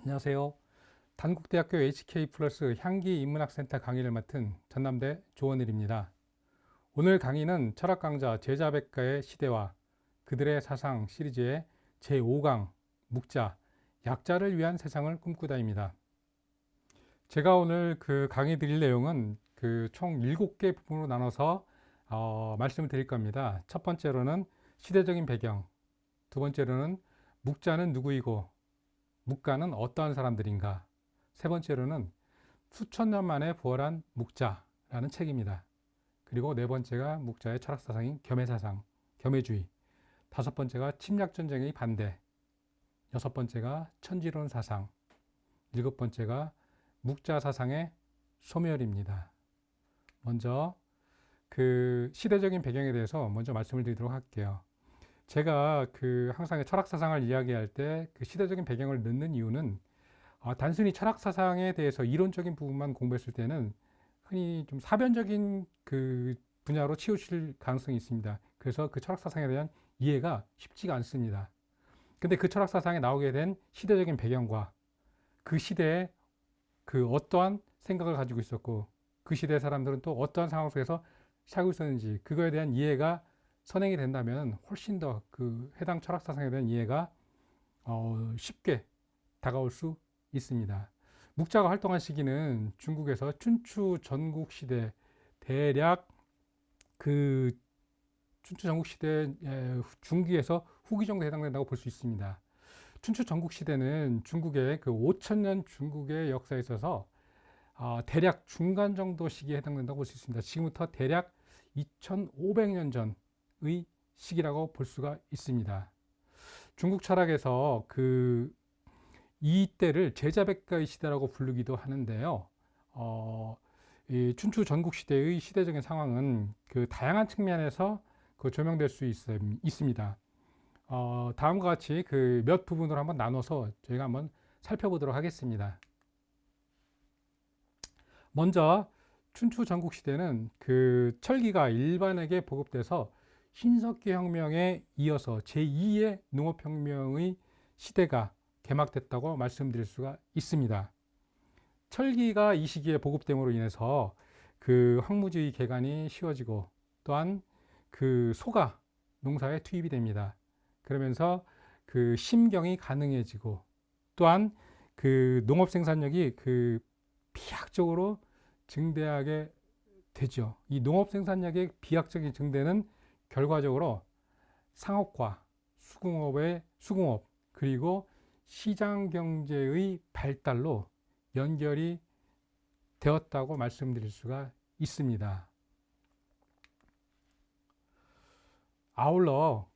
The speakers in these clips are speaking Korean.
안녕하세요. 단국대학교 HK 플러스 향기 인문학센터 강의를 맡은 전남대 조원일입니다. 오늘 강의는 철학 강자 제자백가의 시대와 그들의 사상 시리즈의 제5강 묵자, 약자를 위한 세상을 꿈꾸다입니다. 제가 오늘 강의 드릴 내용은 총 7개 부분으로 나눠서 말씀을 드릴 겁니다. 첫 번째로는 시대적인 배경, 두 번째로는 묵자는 누구이고 묵가는 어떠한 사람들인가, 세 번째로는 수천 년 만에 부활한 묵자라는 책입니다. 그리고 네 번째가 묵자의 철학사상인 겸해사상, 겸해주의, 다섯 번째가 침략전쟁의 반대, 여섯 번째가 천지론 사상, 일곱 번째가 묵자 사상의 소멸입니다. 먼저 시대적인 배경에 대해서 먼저 말씀을 드리도록 할게요. 제가 항상 철학 사상을 이야기할 때 시대적인 배경을 넣는 이유는 단순히 철학 사상에 대해서 이론적인 부분만 공부했을 때는 흔히 좀 사변적인 분야로 치우칠 가능성이 있습니다. 그래서 철학 사상에 대한 이해가 쉽지가 않습니다. 근데 철학 사상에 나오게 된 시대적인 배경과 그 시대에 어떠한 생각을 가지고 있었고 그 시대 사람들은 또 어떠한 상황 속에서 살고 있었는지 그거에 대한 이해가 선행이 된다면 훨씬 더 해당 철학 사상에 대한 이해가 쉽게 다가올 수 있습니다. 묵자가 활동한 시기는 중국에서 춘추 전국 시대, 대략 춘추 전국 시대 중기에서 후기 정도 해당된다고 볼 수 있습니다. 춘추 전국 시대는 중국의 5천년 중국의 역사에 있어서 대략 중간 정도 시기에 해당된다고 볼 수 있습니다. 지금부터 대략 2500년 전의 시기라고 볼 수가 있습니다. 중국 철학에서 이때를 제자백가의 시대라고 부르기도 하는데요. 이 춘추 전국 시대의 시대적인 상황은 다양한 측면에서 조명될 수 있습니다. 다음과 같이 몇 부분으로 한번 나눠서 저희가 한번 살펴보도록 하겠습니다. 먼저 춘추 전국 시대는 철기가 일반에게 보급돼서 신석기 혁명에 이어서 제2의 농업혁명의 시대가 개막됐다고 말씀드릴 수가 있습니다. 철기가 이 시기에 보급됨으로 인해서 황무지의 개간이 쉬워지고 또한 소가 농사에 투입이 됩니다. 그러면서 심경이 가능해지고 또한 농업 생산력이 비약적으로 증대하게 되죠. 이 농업 생산력의 비약적인 증대는 결과적으로 상업화, 수공업 그리고 시장 경제의 발달로 연결이 되었다고 말씀드릴 수가 있습니다. 아울러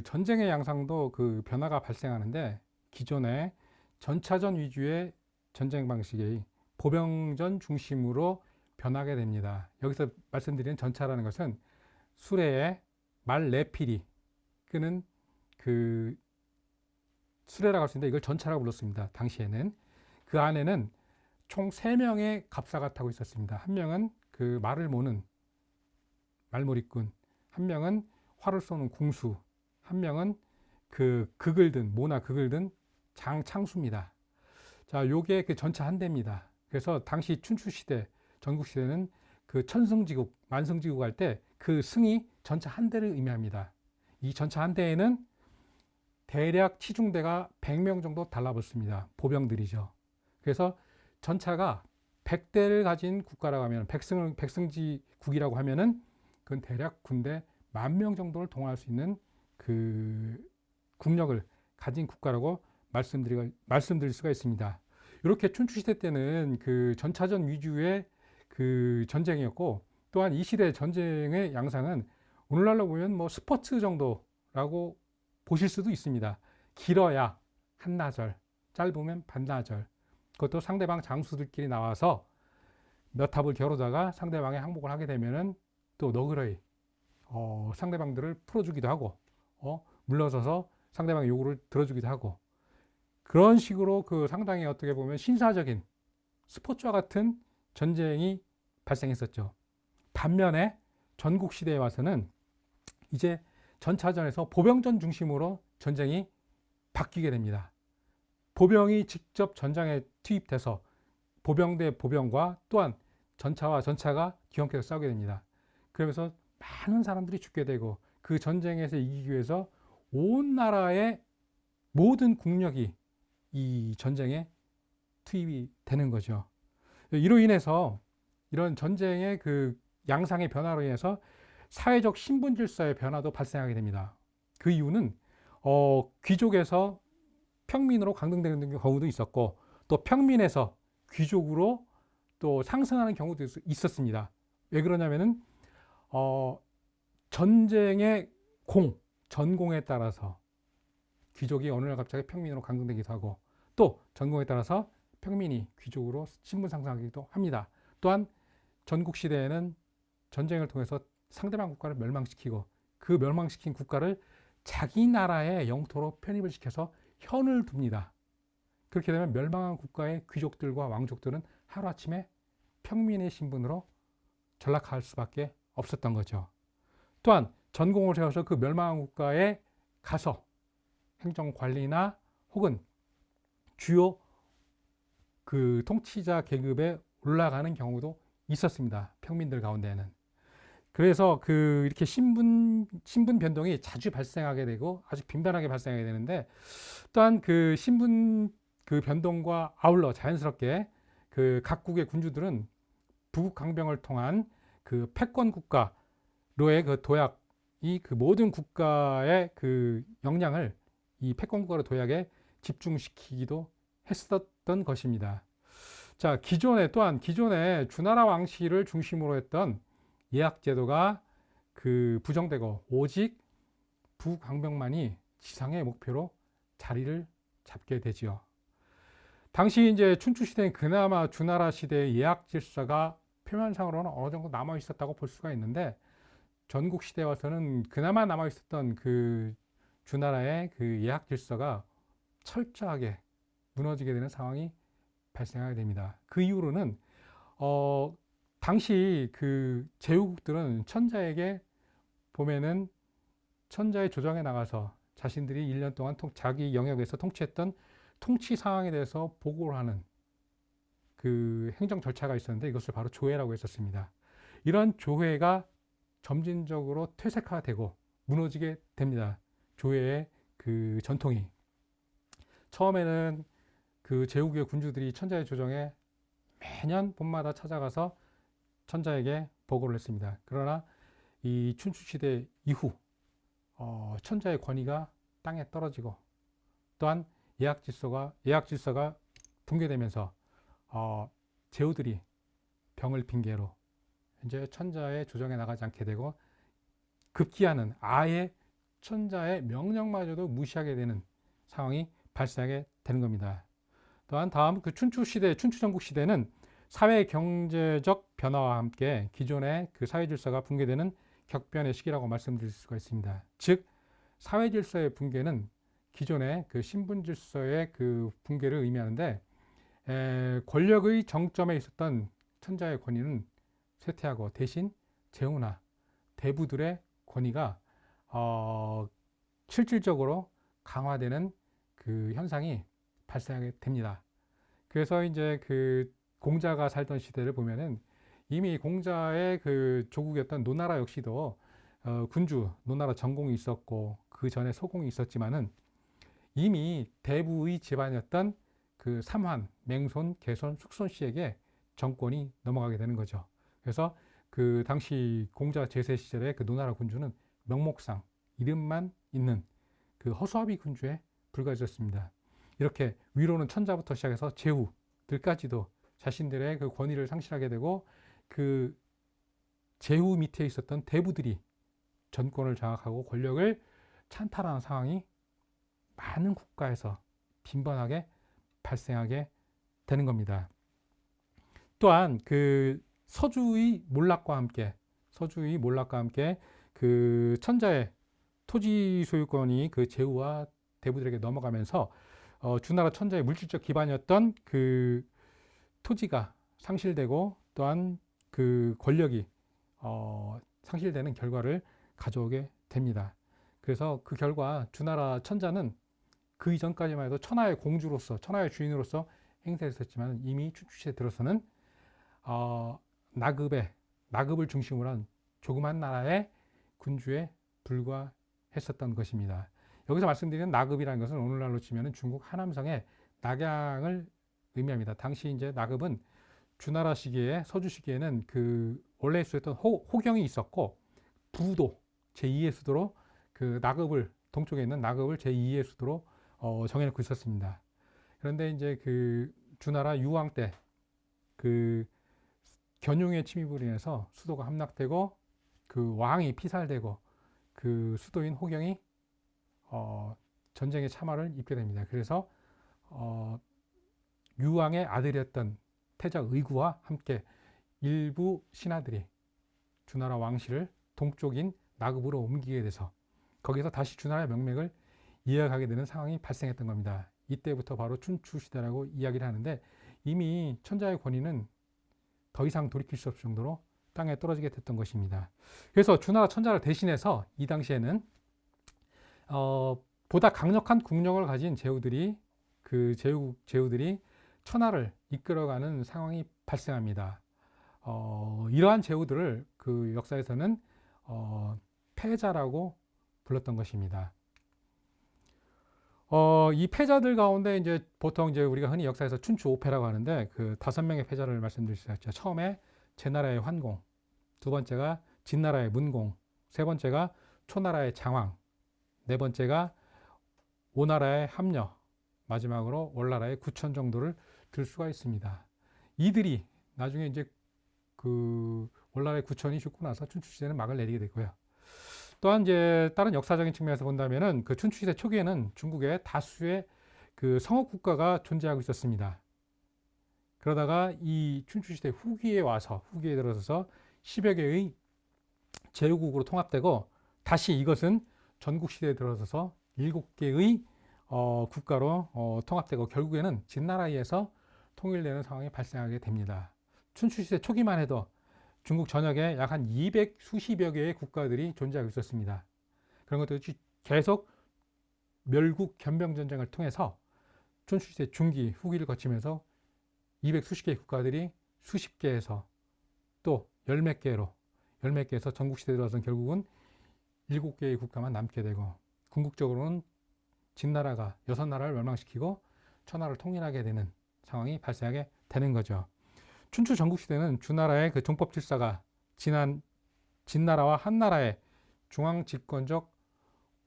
전쟁의 양상도 변화가 발생하는데 기존의 전차전 위주의 전쟁 방식의 보병전 중심으로 변하게 됩니다. 여기서 말씀드리는 전차라는 것은 수레에 말 4필이 끄는 수레라고 할 수 있는데 이걸 전차라고 불렀습니다. 당시에는 그 안에는 총 3명의 갑사가 타고 있었습니다. 한 명은 말을 모는 말몰이꾼, 한 명은 활을 쏘는 궁수, 한 명은 모나 극을 든 장창수입니다. 자, 요게 전차 한 대입니다. 그래서 당시 춘추 시대, 전국 시대는 천승지국, 만승지국 할 때 승이 전차 한 대를 의미합니다. 이 전차 한 대에는 대략 치중대가 100명 정도 달라붙습니다. 보병들이죠. 그래서 전차가 100대를 가진 국가라고 하면 백승지국이라고 하면은 그건 대략 군대 10,000명 정도를 동원할 수 있는 국력을 가진 국가라고 말씀드릴 수가 있습니다. 이렇게 춘추시대 때는 전차전 위주의 전쟁이었고 또한 이 시대 전쟁의 양상은 오늘날로 보면 스포츠 정도라고 보실 수도 있습니다. 길어야 한나절, 짧으면 반나절. 그것도 상대방 장수들끼리 나와서 몇 합을 겨루다가 상대방의 항복을 하게 되면은 또 너그러이 상대방들을 풀어주기도 하고 물러서서 상대방의 요구를 들어주기도 하고 그런 식으로 상당히 어떻게 보면 신사적인 스포츠와 같은 전쟁이 발생했었죠. 반면에 전국 시대에 와서는 이제 전차전에서 보병전 중심으로 전쟁이 바뀌게 됩니다. 보병이 직접 전장에 투입돼서 보병 대 보병과 또한 전차와 전차가 뒤엉켜서 싸우게 됩니다. 그러면서 많은 사람들이 죽게 되고 그 전쟁에서 이기기 위해서 온 나라의 모든 국력이 이 전쟁에 투입이 되는 거죠. 이로 인해서 이런 전쟁의 그 양상의 변화로 인해서 사회적 신분 질서의 변화도 발생하게 됩니다. 그 이유는 귀족에서 평민으로 강등되는 경우도 있었고 또 평민에서 귀족으로 또 상승하는 경우도 있었습니다. 왜 그러냐면은 전쟁의 전공에 따라서 귀족이 어느 날 갑자기 평민으로 강등되기도 하고 또 전공에 따라서 평민이 귀족으로 신분 상승하기도 합니다. 또한 전국시대에는 전쟁을 통해서 상대방 국가를 멸망시키고 그 멸망시킨 국가를 자기 나라의 영토로 편입을 시켜서 현을 둡니다. 그렇게 되면 멸망한 국가의 귀족들과 왕족들은 하루아침에 평민의 신분으로 전락할 수밖에 없었던 거죠. 또한 전공을 세워서 그 멸망한 국가에 가서 행정관리나 혹은 주요 그 통치자 계급에 올라가는 경우도 있었습니다. 평민들 가운데는. 그래서 이렇게 신분 변동이 자주 발생하게 되고 아주 빈번하게 발생하게 되는데 또한 그 신분 그 변동과 아울러 자연스럽게 그 각국의 군주들은 부국 강병을 통한 그 패권 국가로의 그 도약이 그 모든 국가의 그 역량을 이 패권 국가의 도약에 집중시키기도 했었던 것입니다. 자, 기존에 주나라 왕실을 중심으로 했던 예약제도가 그 부정되고 오직 부강병만이 지상의 목표로 자리를 잡게 되지요. 당시 이제 춘추 시대는 그나마 주나라 시대의 예약 질서가 표면상으로는 어느 정도 남아 있었다고 볼 수가 있는데 전국 시대에 와서는 그나마 남아 있었던 그 주나라의 그 예약 질서가 철저하게 무너지게 되는 상황이 발생하게 됩니다. 그 이후로는 당시 그 제후국들은 천자에게 보면은 천자의 조정에 나가서 자신들이 1년 동안 자기 영역에서 통치했던 통치 상황에 대해서 보고를 하는 그 행정 절차가 있었는데 이것을 바로 조회라고 했었습니다. 이런 조회가 점진적으로 퇴색화되고 무너지게 됩니다. 조회의 그 전통이. 처음에는 그 제후국의 군주들이 천자의 조정에 매년 봄마다 찾아가서 천자에게 보고를 했습니다. 그러나 이 춘추시대 이후 천자의 권위가 땅에 떨어지고 또한 예약 질서가 붕괴되면서 제후들이 병을 핑계로 이제 천자의 조정에 나가지 않게 되고 급기야는 아예 천자의 명령마저도 무시하게 되는 상황이 발생하게 되는 겁니다. 또한 다음 그 춘추전국 시대는 사회 경제적 변화와 함께 기존의 그 사회 질서가 붕괴되는 격변의 시기라고 말씀드릴 수가 있습니다. 즉 사회 질서의 붕괴는 기존의 그 신분 질서의 그 붕괴를 의미하는데 권력의 정점에 있었던 천자의 권위는 쇠퇴하고 대신 제후나 대부들의 권위가 실질적으로 강화되는 그 현상이 발생하게 됩니다. 그래서 이제 그 공자가 살던 시대를 보면은 이미 공자의 그 조국이었던 노나라 역시도 군주, 노나라 전공이 있었고 그 전에 소공이 있었지만은 이미 대부의 집안이었던 그 삼환, 맹손, 개손, 숙손 씨에게 정권이 넘어가게 되는 거죠. 그래서 그 당시 공자 제세 시절에 그 노나라 군주는 명목상 이름만 있는 그 허수아비 군주에 불과해졌습니다. 이렇게 위로는 천자부터 시작해서 제후들까지도 자신들의 그 권위를 상실하게 되고 그 제후 밑에 있었던 대부들이 전권을 장악하고 권력을 찬탈하는 상황이 많은 국가에서 빈번하게 발생하게 되는 겁니다. 또한 그 서주의 몰락과 함께 그 천자의 토지 소유권이 그 제후와 대부들에게 넘어가면서 주나라 천자의 물질적 기반이었던 그 토지가 상실되고 또한 그 권력이 상실되는 결과를 가져오게 됩니다. 그래서 그 결과 주나라 천자는 그 이전까지만 해도 천하의 공주로서, 천하의 주인으로서 행세했었지만 이미 춘추시대 들어서는 나급을 중심으로 한 조그만 나라의 군주에 불과했었던 것입니다. 여기서 말씀드리는 나급이라는 것은 오늘날로 치면 중국 하남성의 낙양을 의미합니다. 당시 이제 나급은 주나라 시기에, 서주 시기에는 그 원래 수였던 호경이 있었고, 부도 제2의 수도로 그 나급을, 동쪽에 있는 나급을 제2의 수도로 정해놓고 있었습니다. 그런데 이제 그 주나라 유왕 때 그 견용의 침입으로 인해서 수도가 함락되고 그 왕이 피살되고 그 수도인 호경이 전쟁의 참화를 입게 됩니다. 그래서 유왕의 아들이었던 태자 의구와 함께 일부 신하들이 주나라 왕실을 동쪽인 나급으로 옮기게 돼서 거기서 다시 주나라의 명맥을 이어가게 되는 상황이 발생했던 겁니다. 이때부터 바로 춘추시대라고 이야기를 하는데 이미 천자의 권위는 더 이상 돌이킬 수 없을 정도로 땅에 떨어지게 됐던 것입니다. 그래서 주나라 천자를 대신해서 이 당시에는 보다 강력한 국력을 가진 제후들이 제후들이 천하를 이끌어가는 상황이 발생합니다. 이러한 제후들을 그 역사에서는 패자라고 불렀던 것입니다. 이 패자들 가운데 이제 보통 이제 우리가 흔히 역사에서 춘추 5패라고 하는데 그 5명의 패자를 말씀드릴 수 있죠. 처음에 제나라의 환공, 두 번째가 진나라의 문공, 세 번째가 초나라의 장황, 네 번째가 오나라의 함녀, 마지막으로 월나라의 구천 정도를 들 수가 있습니다. 이들이 나중에 이제 그 월나라의 구천이 죽고 나서 춘추시대는 막을 내리게 되고요. 또한 이제 다른 역사적인 측면에서 본다면은 그 춘추시대 초기에는 중국에 다수의 그 성읍 국가가 존재하고 있었습니다. 그러다가 이 춘추시대 후기에 들어서서 10여 개의 제후국으로 통합되고 다시 이것은 전국시대에 들어서서 7개의 국가로 통합되고 결국에는 진나라에서 통일되는 상황이 발생하게 됩니다. 춘추시대 초기만 해도 중국 전역에 약 한 200수십여 개의 국가들이 존재하고 있었습니다. 그런 것들이 계속 멸국 겸병 전쟁을 통해서 춘추시대 중기, 후기를 거치면서 200수십 개의 국가들이 수십 개에서 또 열 몇 개에서 전국시대에 들어서는 결국은 7개의 국가만 남게 되고 궁극적으로는 진나라가 6나라를 멸망시키고 천하를 통일하게 되는 상황이 발생하게 되는 거죠. 춘추 전국시대는 주나라의 그 종법 질서가 진나라와 한나라의 중앙집권적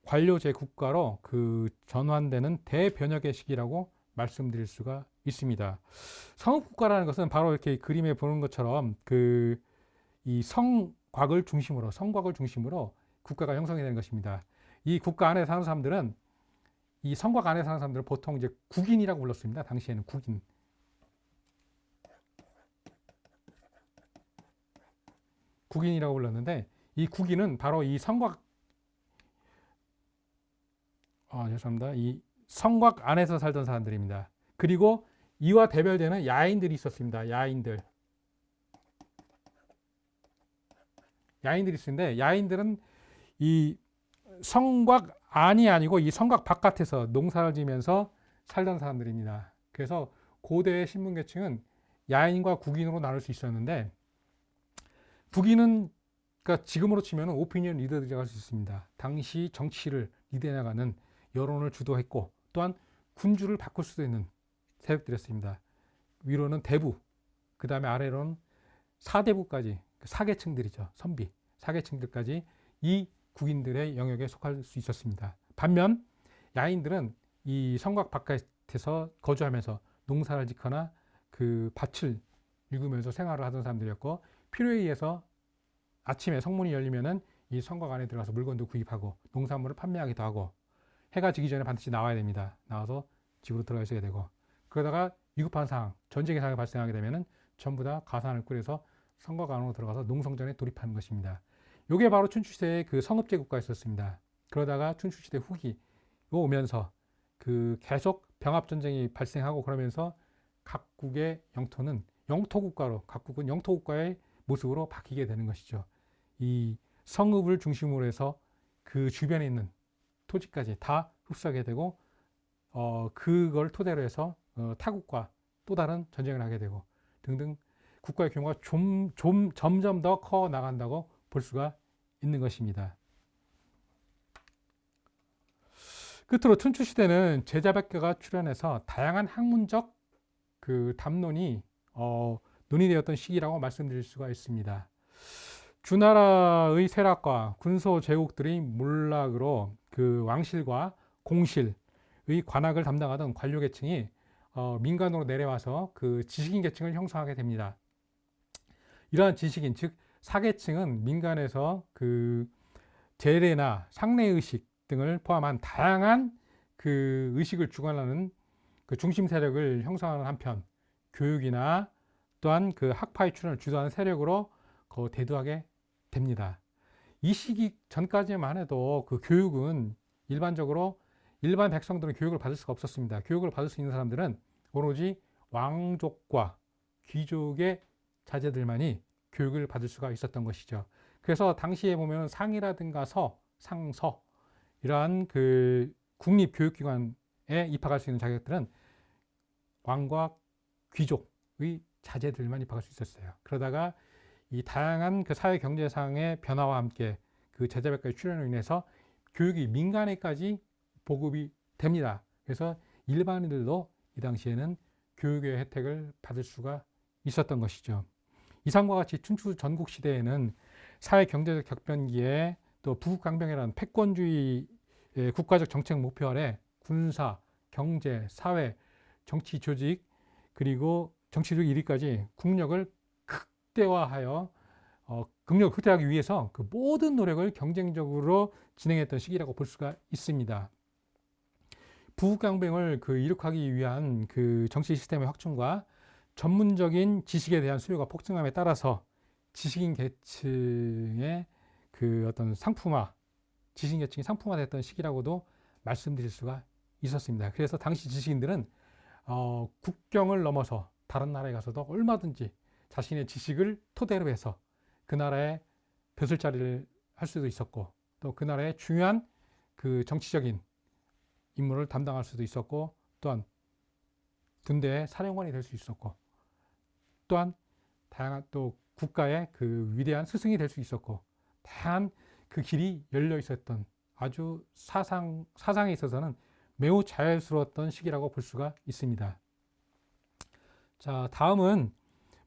관료제 국가로 그 전환되는 대변혁의 시기라고 말씀드릴 수가 있습니다. 성읍국가라는 것은 바로 이렇게 그림에 보는 것처럼 이 성곽을 중심으로 국가가 형성이 되는 것입니다. 이 국가 안에 사는 사람들은 이 성곽 안에 사는 사람들은 보통 이제 국인이라고 불렀습니다. 당시에는 국인이라고 불렀는데 이 국인은 바로 이 성곽 이 성곽 안에서 살던 사람들입니다. 그리고 이와 대별되는 야인들이 있었습니다. 야인들이 있었는데 야인들은 이 성곽 안이 아니고 이 성곽 바깥에서 농사를 지면서 살던 사람들입니다. 그래서 고대의 신분계층은 야인과 국인으로 나눌 수 있었는데 국인은 그러니까 지금으로 치면 오피니언 리더들이라고 할 수 있습니다. 당시 정치를 리드해 나가는 여론을 주도했고 또한 군주를 바꿀 수도 있는 세력들이었습니다. 위로는 대부, 그 다음에 아래로는 사대부까지 사계층들이죠. 선비, 사계층들까지 이 국인들의 영역에 속할 수 있었습니다. 반면 야인들은 이 성곽 바깥에서 거주하면서 농사를 짓거나 그 밭을 일구면서 생활을 하던 사람들이었고 필요에 의해서 아침에 성문이 열리면은 이 성곽 안에 들어가서 물건도 구입하고 농산물을 판매하기도 하고 해가 지기 전에 반드시 나와야 됩니다. 나와서 집으로 들어가 있어야 되고 그러다가 위급한 상황, 전쟁의 상황이 발생하게 되면은 전부 다 가산을 꾸려서 성곽 안으로 들어가서 농성전에 돌입하는 것입니다. 이게 바로 춘추시대의 그 성읍제 국가였었습니다. 그러다가 춘추시대 후기로 오면서 그 계속 병합전쟁이 발생하고 그러면서 각국의 영토는 영토국가로, 각국은 영토국가의 모습으로 바뀌게 되는 것이죠. 이 성읍을 중심으로 해서 그 주변에 있는 토지까지 다 흡수하게 되고 그걸 토대로 해서 타국과 또 다른 전쟁을 하게 되고 등등 국가의 규모가 점점 더 커 나간다고 볼 수가 있는 것입니다. 끝으로 춘추 시대는 제자백가가 출현해서 다양한 학문적 그 담론이 논의되었던 시기라고 말씀드릴 수가 있습니다. 주나라의 세락과 군소 제국들의 몰락으로 그 왕실과 공실의 관학을 담당하던 관료 계층이 민간으로 내려와서 그 지식인 계층을 형성하게 됩니다. 이러한 지식인 즉 사계층은 민간에서 그 제례나 상례의식 등을 포함한 다양한 그 의식을 주관하는 그 중심 세력을 형성하는 한편 교육이나 또한 그 학파의 출현을 주도하는 세력으로 대두하게 됩니다. 이 시기 전까지만 해도 그 교육은 일반적으로 일반 백성들은 교육을 받을 수가 없었습니다. 교육을 받을 수 있는 사람들은 오로지 왕족과 귀족의 자제들만이 교육을 받을 수가 있었던 것이죠. 그래서 당시에 보면 상이라든가 상서 이러한 그 국립교육기관에 입학할 수 있는 자격들은 왕과 귀족의 자제들만 입학할 수 있었어요. 그러다가 이 다양한 그 사회 경제상의 변화와 함께 그 제자백과의 출현으로 인해서 교육이 민간에까지 보급이 됩니다. 그래서 일반인들도 이 당시에는 교육의 혜택을 받을 수가 있었던 것이죠. 이상과 같이 춘추 전국 시대에는 사회 경제적 격변기에 또 부국강병이라는 패권주의 국가적 정책 목표 아래 군사, 경제, 사회, 정치 조직 그리고 정치적 1위까지 국력을 극대화하여 국력을 극대화하기 위해서 그 모든 노력을 경쟁적으로 진행했던 시기라고 볼 수가 있습니다. 부국강병을 이룩하기 위한 그 정치 시스템의 확충과 전문적인 지식에 대한 수요가 폭증함에 따라서 지식인 계층의 그 어떤 상품화, 지식인 계층이 상품화됐던 시기라고도 말씀드릴 수가 있었습니다. 그래서 당시 지식인들은 국경을 넘어서 다른 나라에 가서도 얼마든지 자신의 지식을 토대로 해서 그 나라의 벼슬자리를 할 수도 있었고 또 그 나라의 중요한 그 정치적인 임무를 담당할 수도 있었고 또한 군대의 사령관이 될 수 있었고 또한 다양한 또 국가의 그 위대한 스승이 될 수 있었고 다양한 그 길이 열려 있었던 아주 사상에 있어서는 매우 자연스러웠던 시기라고 볼 수가 있습니다. 자, 다음은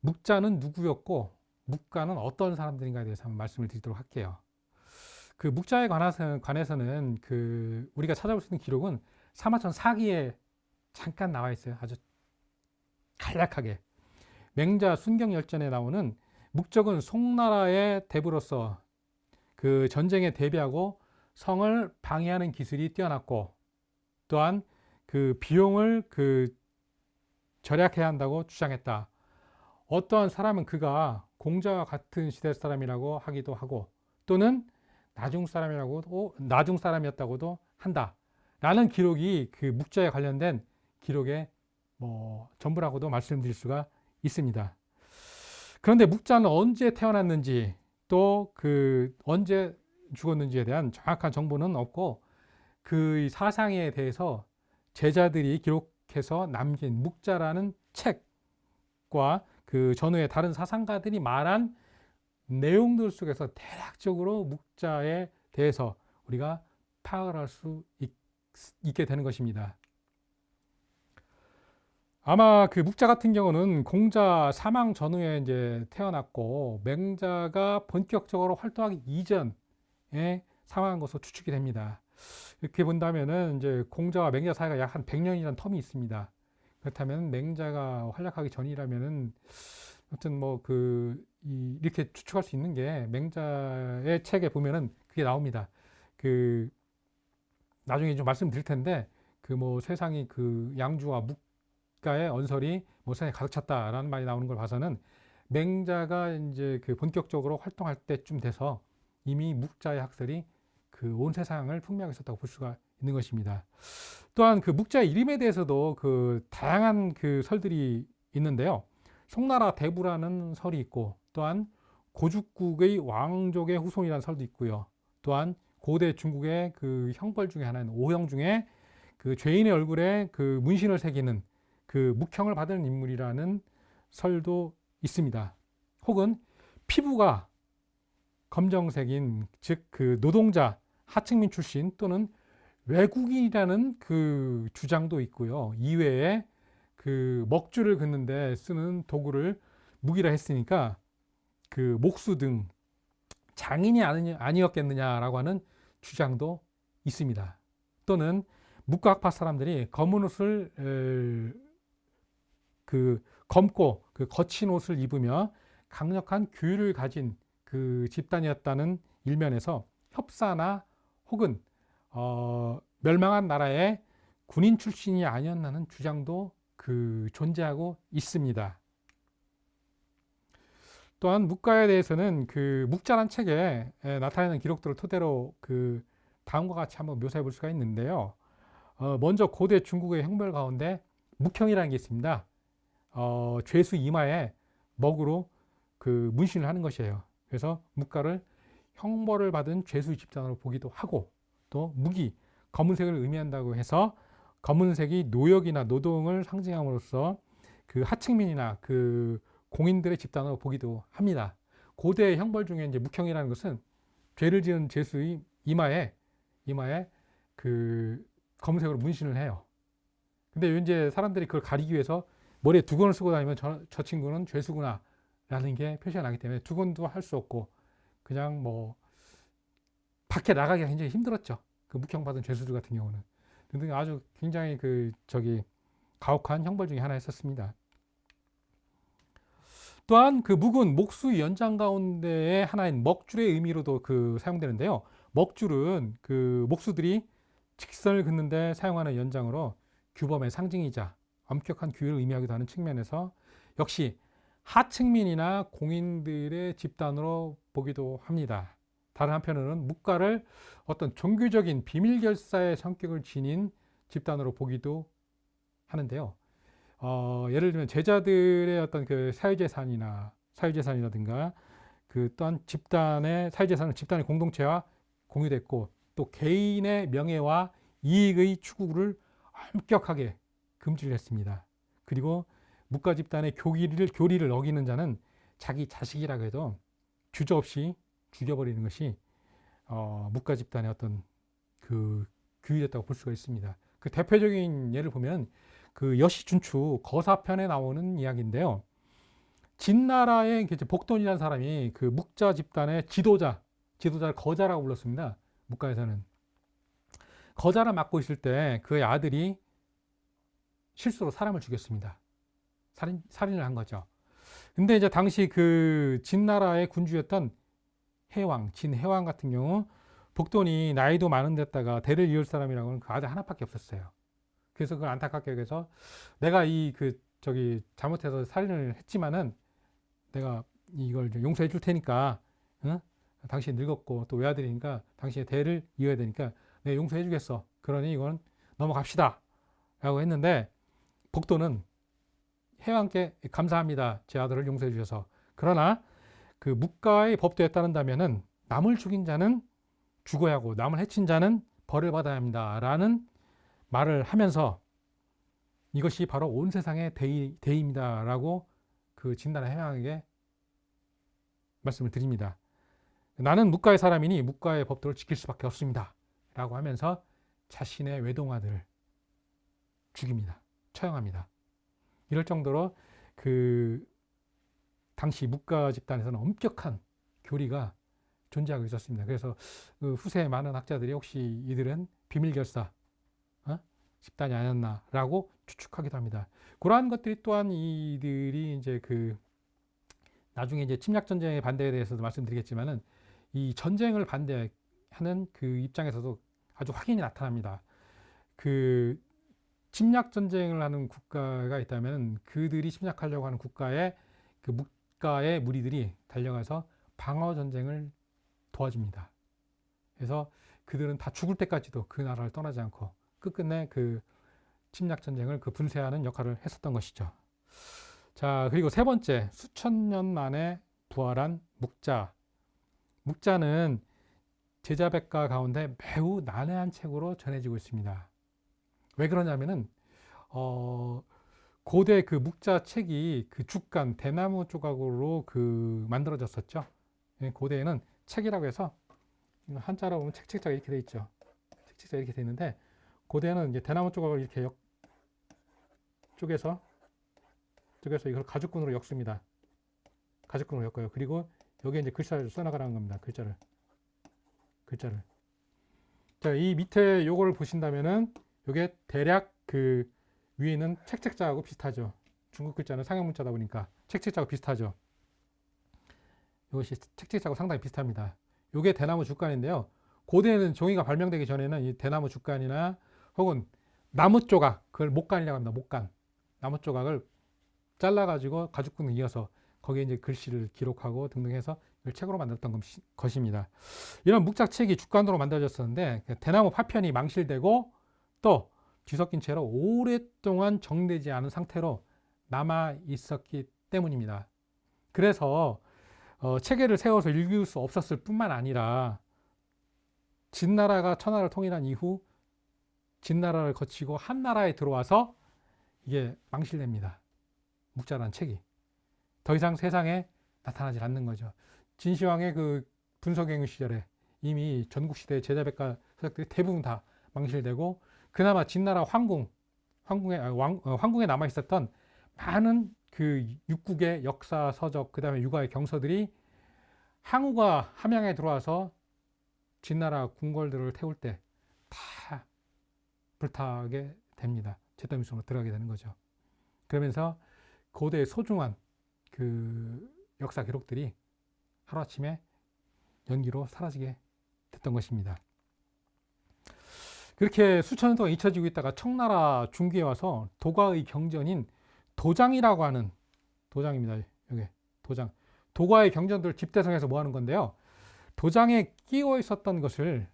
묵자는 누구였고 묵가는 어떤 사람들인가에 대해서 한번 말씀을 드리도록 할게요. 그 묵자에 관해서는 그 우리가 찾아볼 수 있는 기록은 사마천 사기에 잠깐 나와 있어요. 아주 간략하게. 맹자 순경열전에 나오는 묵적은 송나라의 대부로서 그 전쟁에 대비하고 성을 방해하는 기술이 뛰어났고 또한 그 비용을 절약해야 한다고 주장했다. 어떠한 사람은 그가 공자와 같은 시대 사람이라고 하기도 하고 또는 나중 사람이었다고도 한다. 라는 기록이 그 묵자에 관련된 기록의 전부라고도 말씀드릴 수가 있습니다. 그런데 묵자는 언제 태어났는지 또 언제 죽었는지에 대한 정확한 정보는 없고 그 사상에 대해서 제자들이 기록해서 남긴 묵자라는 책과 그 전후의 다른 사상가들이 말한 내용들 속에서 대략적으로 묵자에 대해서 우리가 파악을 할 수 있게 되는 것입니다. 아마 그 묵자 같은 경우는 공자 사망 전후에 이제 태어났고 맹자가 본격적으로 활동하기 이전에 사망한 것으로 추측이 됩니다. 이렇게 본다면은 이제 공자와 맹자 사이가 약 한 100년이라는 텀이 있습니다. 그렇다면 맹자가 활약하기 전이라면은 아무튼 이렇게 추측할 수 있는 게 맹자의 책에 보면은 그게 나옵니다. 나중에 좀 말씀드릴 텐데 세상이 양주와 묵가의 언설이 세상에 가득 찼다라는 말이 나오는 걸 봐서는 맹자가 이제 본격적으로 활동할 때쯤 돼서 이미 묵자의 학설이 온 세상을 풍미하고 있었다고 볼 수가 있는 것입니다. 또한 묵자의 이름에 대해서도 다양한 설들이 있는데요. 송나라 대부라는 설이 있고 또한 고죽국의 왕족의 후손이라는 설도 있고요. 또한 고대 중국의 형벌 중에 하나인 오형 중에 그 죄인의 얼굴에 그 문신을 새기는 그 묵형을 받은 인물이라는 설도 있습니다. 혹은 피부가 검정색인 즉 그 노동자 하층민 출신 또는 외국인이라는 그 주장도 있고요. 이외에 그 먹줄을 긋는데 쓰는 도구를 무기라 했으니까 그 목수 등 장인이 아니었겠느냐라고 하는 주장도 있습니다. 또는 묵과학파 사람들이 검은 옷을 그 검고 그 거친 옷을 입으며 강력한 규율을 가진 그 집단이었다는 일면에서 협사나 혹은 멸망한 나라의 군인 출신이 아니었나는 주장도 그 존재하고 있습니다. 또한 묵가에 대해서는 그 묵자란 책에 나타나는 기록들을 토대로 그 다음과 같이 한번 묘사해 볼 수가 있는데요. 먼저 고대 중국의 형벌 가운데 묵형이라는 게 있습니다. 죄수 이마에 먹으로 그 문신을 하는 것이에요. 그래서 묵가를 형벌을 받은 죄수 집단으로 보기도 하고, 또 묵이 검은색을 의미한다고 해서 검은색이 노역이나 노동을 상징함으로써 그 하층민이나 그 공인들의 집단으로 보기도 합니다. 고대 형벌 중에 이제 묵형이라는 것은 죄를 지은 죄수의 이마에 그 검은색으로 문신을 해요. 근데 이제 사람들이 그걸 가리기 위해서 머리에 두건을 쓰고 다니면 저 친구는 죄수구나 라는 게 표시가 나기 때문에 두건도 할 수 없고 그냥 뭐 밖에 나가기가 굉장히 힘들었죠. 그 묵형 받은 죄수들 같은 경우는 등등 아주 굉장히 그 가혹한 형벌 중에 하나였었습니다. 또한 그 묵은 목수 연장 가운데의 하나인 먹줄의 의미로도 그 사용되는데요. 먹줄은 그 목수들이 직선을 긋는데 사용하는 연장으로 규범의 상징이자 엄격한 규율을 의미하기도 하는 측면에서 역시 하층민이나 공인들의 집단으로 보기도 합니다. 다른 한편으로는 묵가를 어떤 종교적인 비밀결사의 성격을 지닌 집단으로 보기도 하는데요. 예를 들면 제자들의 어떤 그 사유재산이라든가 그 또한 사유재산은 집단의 공동체와 공유됐고 또 개인의 명예와 이익의 추구를 엄격하게 금지를 했습니다. 그리고 묵가 집단의 교리를 어기는 자는 자기 자식이라고 해도 주저없이 죽여버리는 것이 묵가 집단의 어떤 그 규율이었다고 볼 수가 있습니다. 그 대표적인 예를 보면 그 여시준추 거사편에 나오는 이야기인데요. 진나라의 복돈이라는 사람이 그 묵자 집단의 지도자를 거자라고 불렀습니다. 묵가에서는 거자를 맡고 있을 때 그의 아들이 실수로 사람을 죽였습니다. 살인을 한 거죠. 근데 이제 당시 그 진나라의 군주였던 진해왕 같은 경우 복돈이 나이도 많은 데다가 대를 이을 사람이라고는 그 아들 하나밖에 없었어요. 그래서 그걸 안타깝게 여겨서 내가 잘못해서 살인을 했지만은 내가 이걸 용서해 줄 테니까, 응? 당신이 늙었고 또 외아들이니까 당신의 대를 이어야 되니까 내가 용서해 주겠어. 그러니 이건 넘어갑시다. 라고 했는데 복돈은 해왕께 감사합니다. 제 아들을 용서해 주셔서. 그러나 그 묵가의 법도에 따른다면은 남을 죽인 자는 죽어야 하고 남을 해친 자는 벌을 받아야 합니다. 라는 말을 하면서 이것이 바로 온 세상의 대의입니다. 라고 그 진나라 해왕에게 말씀을 드립니다. 나는 묵가의 사람이니 묵가의 법도를 지킬 수밖에 없습니다. 라고 하면서 자신의 외동아들을 죽입니다. 처형합니다. 이럴 정도로 그 당시 묵가 집단에서는 엄격한 교리가 존재하고 있었습니다. 그래서 그 후세의 많은 학자들이 혹시 이들은 비밀결사 집단이 아니었나라고 추측하기도 합니다. 그러한 것들이 또한 이들이 이제 그 나중에 이제 침략 전쟁의 반대에 대해서도 말씀드리겠지만은 이 전쟁을 반대하는 그 입장에서도 아주 확연히 나타납니다. 그 침략 전쟁을 하는 국가가 있다면 그들이 침략하려고 하는 국가의 그 묵가의 무리들이 달려가서 방어 전쟁을 도와줍니다. 그래서 그들은 다 죽을 때까지도 그 나라를 떠나지 않고 끝끝내 그 침략 전쟁을 그 분쇄하는 역할을 했었던 것이죠. 자, 그리고 세 번째, 수천 년 만에 부활한 묵자. 묵자는 제자백가 가운데 매우 난해한 책으로 전해지고 있습니다. 왜 그러냐면은 고대 그 묵자 책이 그 죽간 대나무 조각으로 그 만들어졌었죠. 고대에는 책이라고 해서 한자로 보면 책책자가 이렇게 돼 있죠. 책책자 이렇게 돼 있는데 고대에는 이제 대나무 조각을 이렇게 쪼개서 이걸 가죽끈으로 엮습니다. 가죽끈으로 엮어요. 그리고 여기에 이제 글자를 써나가라는 겁니다. 글자를. 자, 이 밑에 요거를 보신다면은 요게 대략 그 위에는 책책자하고 비슷하죠. 중국 글자는 상형 문자다 보니까 책책자하고 비슷하죠. 이것이 책책자하고 상당히 비슷합니다. 요게 대나무 죽간인데요. 고대에는 종이가 발명되기 전에는 이 대나무 죽간이나 혹은 나무 조각, 그걸 목간이라고 합니다. 목간. 나무 조각을 잘라가지고 가죽끈을 이어서 거기에 이제 글씨를 기록하고 등등 해서 이걸 책으로 만들었던 것입니다. 이런 묵자책이 죽간으로 만들어졌었는데 대나무 파편이 망실되고 또 뒤섞인 채로 오랫동안 정되지 않은 상태로 남아 있었기 때문입니다. 그래서 체계를 세워서 읽을 수 없었을 뿐만 아니라 진나라가 천하를 통일한 이후 진나라를 거치고 한나라에 들어와서 이게 망실됩니다. 묵자라는 책이 더 이상 세상에 나타나지 않는 거죠. 진시황의 그 분서경유 시절에 이미 전국시대 제자백과 서적들이 대부분 다 망실되고 그나마 진나라 황궁에 남아 있었던 많은 그 육국의 역사 서적 그 다음에 육아의 경서들이 항우가 함양에 들어와서 진나라 궁궐들을 태울 때 다 불타게 됩니다. 잿더미성으로 들어가게 되는 거죠. 그러면서 고대의 소중한 그 역사 기록들이 하루아침에 연기로 사라지게 됐던 것입니다. 그렇게 수천 년 동안 잊혀지고 있다가 청나라 중기에 와서 도가의 경전인 도장이라고 하는 도장입니다. 여기 도장. 도가의 경전들을 집대성해서 모아놓은 건데요. 도장에 끼워 있었던 것이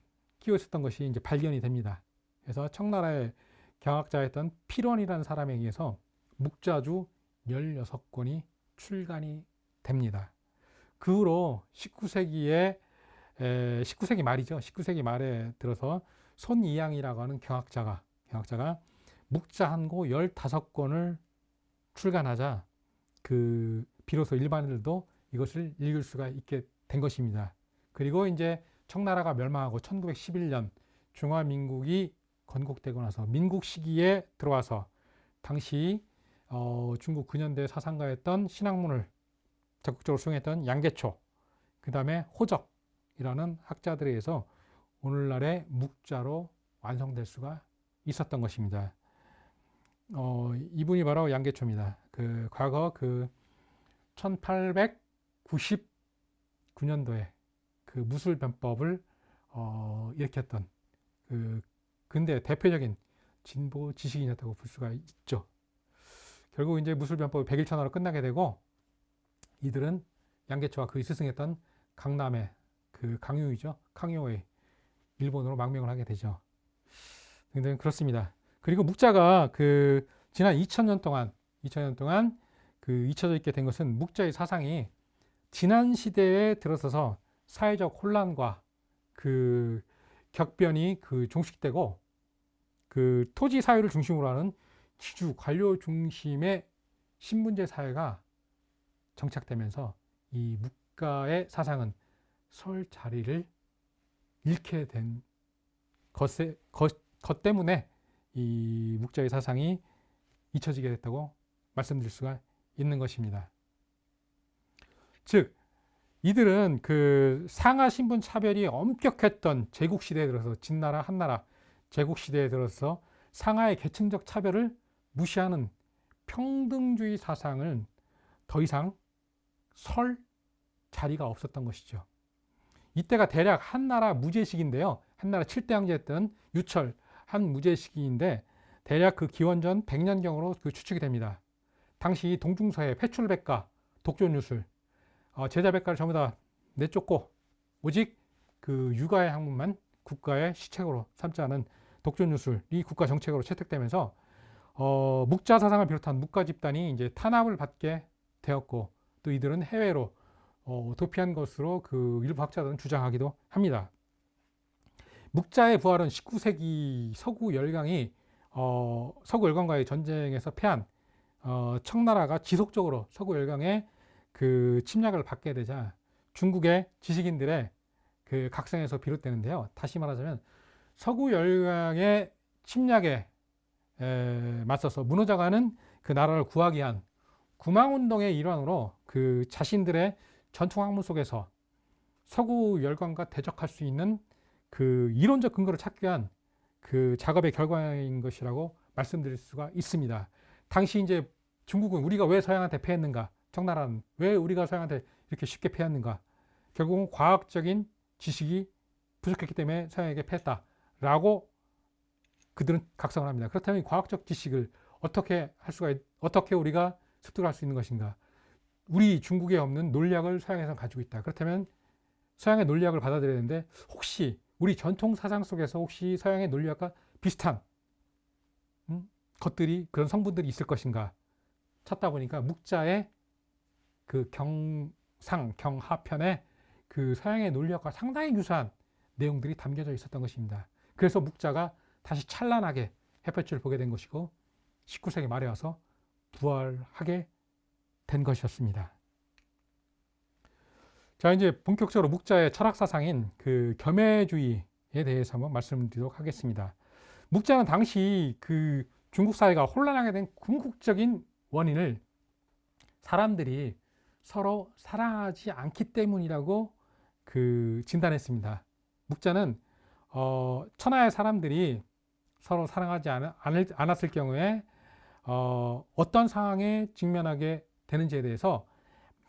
이제 발견이 됩니다. 그래서 청나라의 경학자였던 필원이라는 사람에 의해서 묵자주 16권이 출간이 됩니다. 그 후로 19세기 말이죠. 19세기 말에 들어서 손이양이라고 하는 경학자가 묵자 한고 15권을 출간하자 비로소 일반인들도 이것을 읽을 수가 있게 된 것입니다. 그리고 이제 청나라가 멸망하고 1911년 중화민국이 건국되고 나서 민국 시기에 들어와서 당시 중국 근현대 사상가였던 신학문을 적극적으로 수행했던 양계초, 그 다음에 호적이라는 학자들에 의해서 오늘날의 묵자로 완성될 수가 있었던 것입니다. 이분이 바로 양계초입니다. 과거 1899년도에 그 무술변법을 일으켰던 근대 대표적인 진보 지식인이었다고 볼 수가 있죠. 결국 이제 무술변법이 백일천하로 끝나게 되고 이들은 양계초와 그의 스승했던 강남의 강유이죠. 강요의 일본으로 망명을 하게 되죠. 근데 그렇습니다. 그리고 묵자가 지난 2000년 동안 잊혀져 있게 된 것은 묵자의 사상이 지난 시대에 들어서서 사회적 혼란과 격변이 종식되고 토지 사회를 중심으로 하는 지주 관료 중심의 신분제 사회가 정착되면서 이 묵가의 사상은 설 자리를 잃게 된 것 때문에 이 묵자의 사상이 잊혀지게 됐다고 말씀드릴 수가 있는 것입니다. 즉 이들은 상하 신분 차별이 엄격했던 제국시대에 들어서 진나라 한나라 제국시대에 들어서 상하의 계층적 차별을 무시하는 평등주의 사상을 더 이상 설 자리가 없었던 것이죠. 이때가 대략 한나라 무제시기인데요. 한나라 7대 황제였던 유철 한 무제시기인데 대략 기원전 100년경으로 추측이 됩니다. 당시 동중서에 회출백과 독존유술 제자백과를 전부 다 내쫓고 오직 육아의 학문만 국가의 시책으로 삼지 않은 독존유술이 국가 정책으로 채택되면서 묵자 사상을 비롯한 묵가 집단이 이제 탄압을 받게 되었고 또 이들은 해외로 도피한 것으로 일부 학자들은 주장하기도 합니다. 묵자의 부활은 19세기 서구 열강이 서구 열강과의 전쟁에서 패한 청나라가 지속적으로 서구 열강의 그 침략을 받게 되자 중국의 지식인들의 그 각성에서 비롯되는데요. 다시 말하자면 서구 열강의 침략에 맞서서 무너져가는 그 나라를 구하기 위한 구망운동의 일환으로 그 자신들의 전통학문 속에서 서구 열강과 대적할 수 있는 그 이론적 근거를 찾기 위한 그 작업의 결과인 것이라고 말씀드릴 수가 있습니다. 당시 이제 중국은 우리가 왜 서양한테 패했는가? 청나라는 왜 우리가 서양한테 이렇게 쉽게 패했는가? 결국은 과학적인 지식이 부족했기 때문에 서양에게 패했다라고 그들은 각성을 합니다. 그렇다면 과학적 지식을 어떻게 우리가 습득할 수 있는 것인가? 우리 중국에 없는 논리학을 서양에서 가지고 있다. 그렇다면 서양의 논리학을 받아들여야 되는데 혹시 우리 전통 사상 속에서 혹시 서양의 논리학과 비슷한 것들이 그런 성분들이 있을 것인가 찾다 보니까 묵자의 그 경하편에 그 서양의 논리학과 상당히 유사한 내용들이 담겨져 있었던 것입니다. 그래서 묵자가 다시 찬란하게 햇볕을 보게 된 것이고 19세기 말에 와서 부활하게 된 것이었습니다. 자, 이제 본격적으로 묵자의 철학 사상인 그 겸해주의에 대해서 한번 말씀드리도록 하겠습니다. 묵자는 당시 그 중국 사회가 혼란하게 된 궁극적인 원인을 사람들이 서로 사랑하지 않기 때문이라고 그 진단했습니다. 묵자는 천하의 사람들이 서로 사랑하지 않았을 경우에 어떤 상황에 직면하게 되는지에 대해서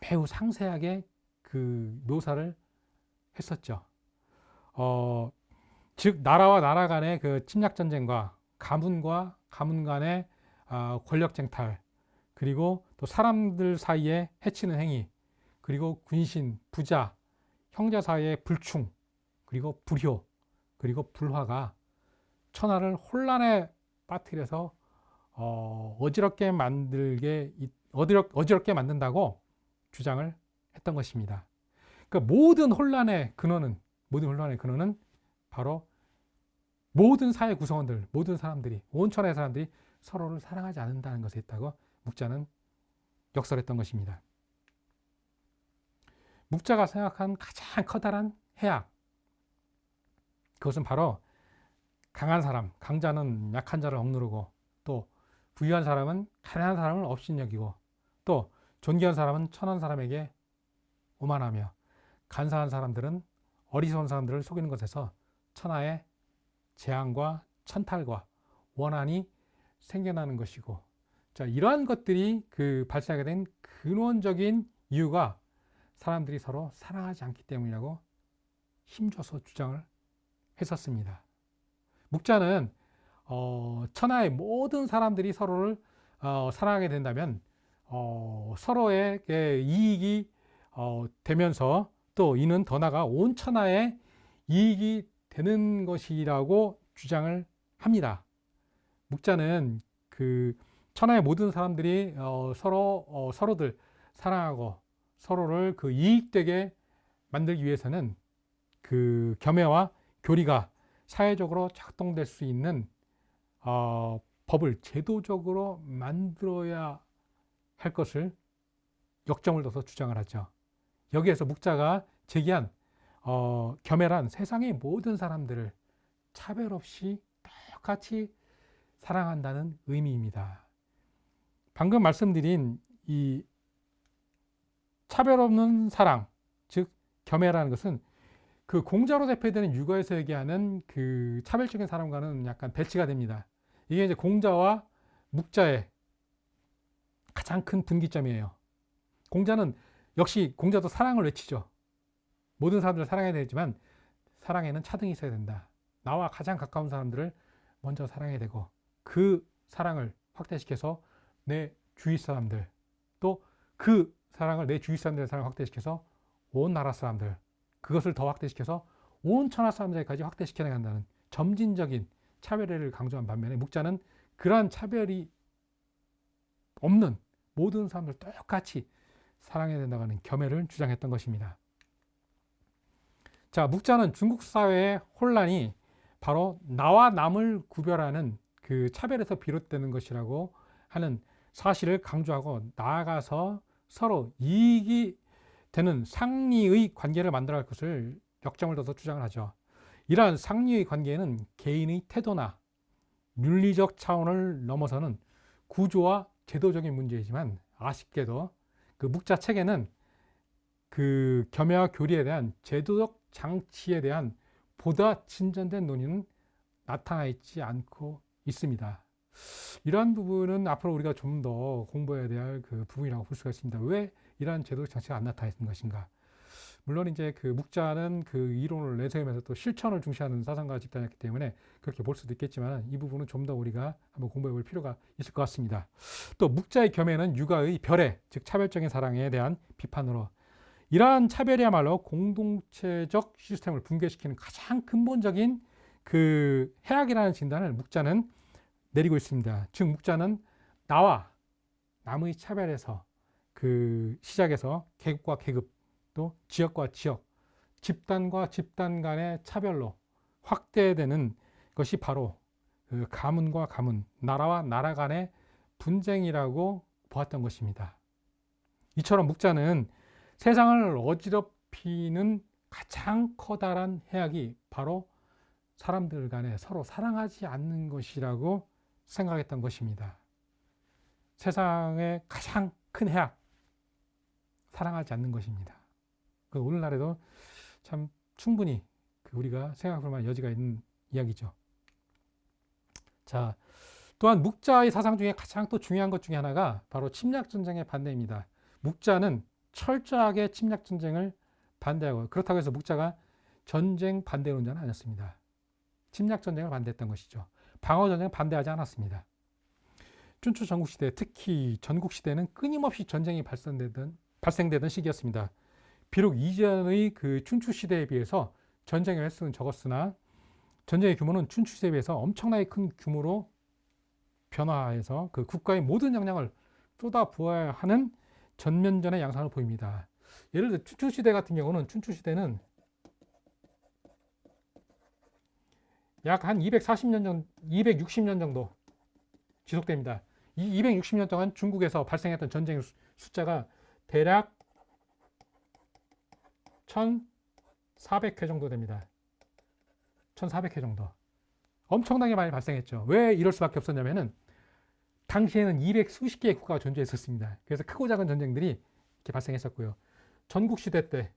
매우 상세하게 그 묘사를 했었죠. 즉 나라와 나라 간의 그 침략 전쟁과 가문과 가문 간의 권력 쟁탈, 그리고 또 사람들 사이에 해치는 행위, 그리고 군신, 부자, 형제 사이의 불충, 그리고 불효, 그리고 불화가 천하를 혼란에 빠뜨려서 어지럽게 만든다고 주장을 했던 것입니다. 그러니까 모든 혼란의 근원은 바로 모든 사회 구성원들, 모든 사람들이, 온 천하의 사람들이 서로를 사랑하지 않는다는 것에 있다고 묵자는 역설했던 것입니다. 묵자가 생각한 가장 커다란 해악, 그것은 바로 강한 사람, 강자는 약한 자를 억누르고, 또 부유한 사람은 가난한 사람을 업신여기고, 또 존귀한 사람은 천한 사람에게 오만하며, 간사한 사람들은 어리석은 사람들을 속이는 것에서 천하의 재앙과 천탈과 원한이 생겨나는 것이고, 자, 이러한 것들이 그 발생하게 된 근원적인 이유가 사람들이 서로 사랑하지 않기 때문이라고 힘줘서 주장을 했었습니다. 묵자는 천하의 모든 사람들이 서로를 사랑하게 된다면 서로에게 이익이 되면서 또 이는 더 나아가 온 천하의 이익이 되는 것이라고 주장을 합니다. 묵자는 그 천하의 모든 사람들이 서로들 사랑하고 서로를 그 이익되게 만들기 위해서는 그 겸해와 교리가 사회적으로 작동될 수 있는 법을 제도적으로 만들어야 할 것을 역점을 둬서 주장을 하죠. 여기에서 묵자가 제기한 겸해란 세상의 모든 사람들을 차별 없이 똑같이 사랑한다는 의미입니다. 방금 말씀드린 이 차별 없는 사랑, 즉 겸해라는 것은 그 공자로 대표되는 육어에서 얘기하는 그 차별적인 사람과는 약간 배치가 됩니다. 이게 이제 공자와 묵자의 가장 큰 분기점이에요. 공자도 사랑을 외치죠. 모든 사람들을 사랑해야 되지만 사랑에는 차등이 있어야 된다. 나와 가장 가까운 사람들을 먼저 사랑해야 되고, 그 사랑을 확대시켜서 내 주위 사람들, 또 그 사랑을 내 주위 사람들의 사랑을 확대시켜서 온 나라 사람들, 그것을 더 확대시켜서 온 천하 사람들에게까지 확대시켜 나간다는 점진적인 차별화를 강조한 반면에, 묵자는 그러한 차별이 없는 모든 사람들 똑같이 사랑해야 된다고 하는 겸해를 주장했던 것입니다. 자, 묵자는 중국 사회의 혼란이 바로 나와 남을 구별하는 그 차별에서 비롯되는 것이라고 하는 사실을 강조하고, 나아가서 서로 이익이 되는 상리의 관계를 만들어갈 것을 역점을 둬서 주장을 하죠. 이러한 상리의 관계는 개인의 태도나 윤리적 차원을 넘어서는 구조와 제도적인 문제이지만, 아쉽게도 그 묵자 책에는 그 겸해와 교리에 대한 제도적 장치에 대한 보다 진전된 논의는 나타나 있지 않고 있습니다. 이러한 부분은 앞으로 우리가 좀 더 공부해야 될 그 부분이라고 볼 수가 있습니다. 왜 이러한 제도적 장치가 안 나타나 있는 것인가? 물론 이제 그 묵자는 그 이론을 내세우면서 또 실천을 중시하는 사상가 집단이었기 때문에 그렇게 볼 수도 있겠지만, 이 부분은 좀 더 우리가 한번 공부해 볼 필요가 있을 것 같습니다. 또 묵자의 겸해는 육아의 별해, 즉 차별적인 사랑에 대한 비판으로, 이러한 차별이야말로 공동체적 시스템을 붕괴시키는 가장 근본적인 그 해악이라는 진단을 묵자는 내리고 있습니다. 즉 묵자는 나와 남의 차별에서 그 시작해서 계급과 계급, 또 지역과 지역, 집단과 집단 간의 차별로 확대되는 것이 바로 그 가문과 가문, 나라와 나라 간의 분쟁이라고 보았던 것입니다. 이처럼 묵자는 세상을 어지럽히는 가장 커다란 해악이 바로 사람들 간에 서로 사랑하지 않는 것이라고 생각했던 것입니다. 세상의 가장 큰 해악, 사랑하지 않는 것입니다. 그 오늘날에도 참 충분히 우리가 생각할 만한 여지가 있는 이야기죠. 자, 또한 묵자의 사상 중에 가장 또 중요한 것 중에 하나가 바로 침략전쟁의 반대입니다. 묵자는 철저하게 침략전쟁을 반대하고, 그렇다고 해서 묵자가 전쟁 반대론자는 아니었습니다. 침략전쟁을 반대했던 것이죠. 방어전쟁을 반대하지 않았습니다. 춘추 전국시대, 특히 전국시대는 끊임없이 전쟁이 발생되던 시기였습니다. 비록 이전의 그 춘추시대에 비해서 전쟁의 횟수는 적었으나 전쟁의 규모는 춘추시대에 비해서 엄청나게 큰 규모로 변화해서 그 국가의 모든 역량을 쏟아부어야 하는 전면전의 양상을 보입니다. 예를 들어 춘추시대 같은 경우는, 춘추시대는 약 한 260년 정도 지속됩니다. 이 260년 동안 중국에서 발생했던 전쟁의 숫자가 대략 1,400회 정도 됩니다. 1,400회 정도. 엄청나게 많이 발생했죠. 왜 이럴 수밖에 없었냐면은 당시에는 200 수십 개의 국가가 존재했었습니다. 그래서 크고 작은 전쟁들이 이렇게 발생했었고요. 전국시대는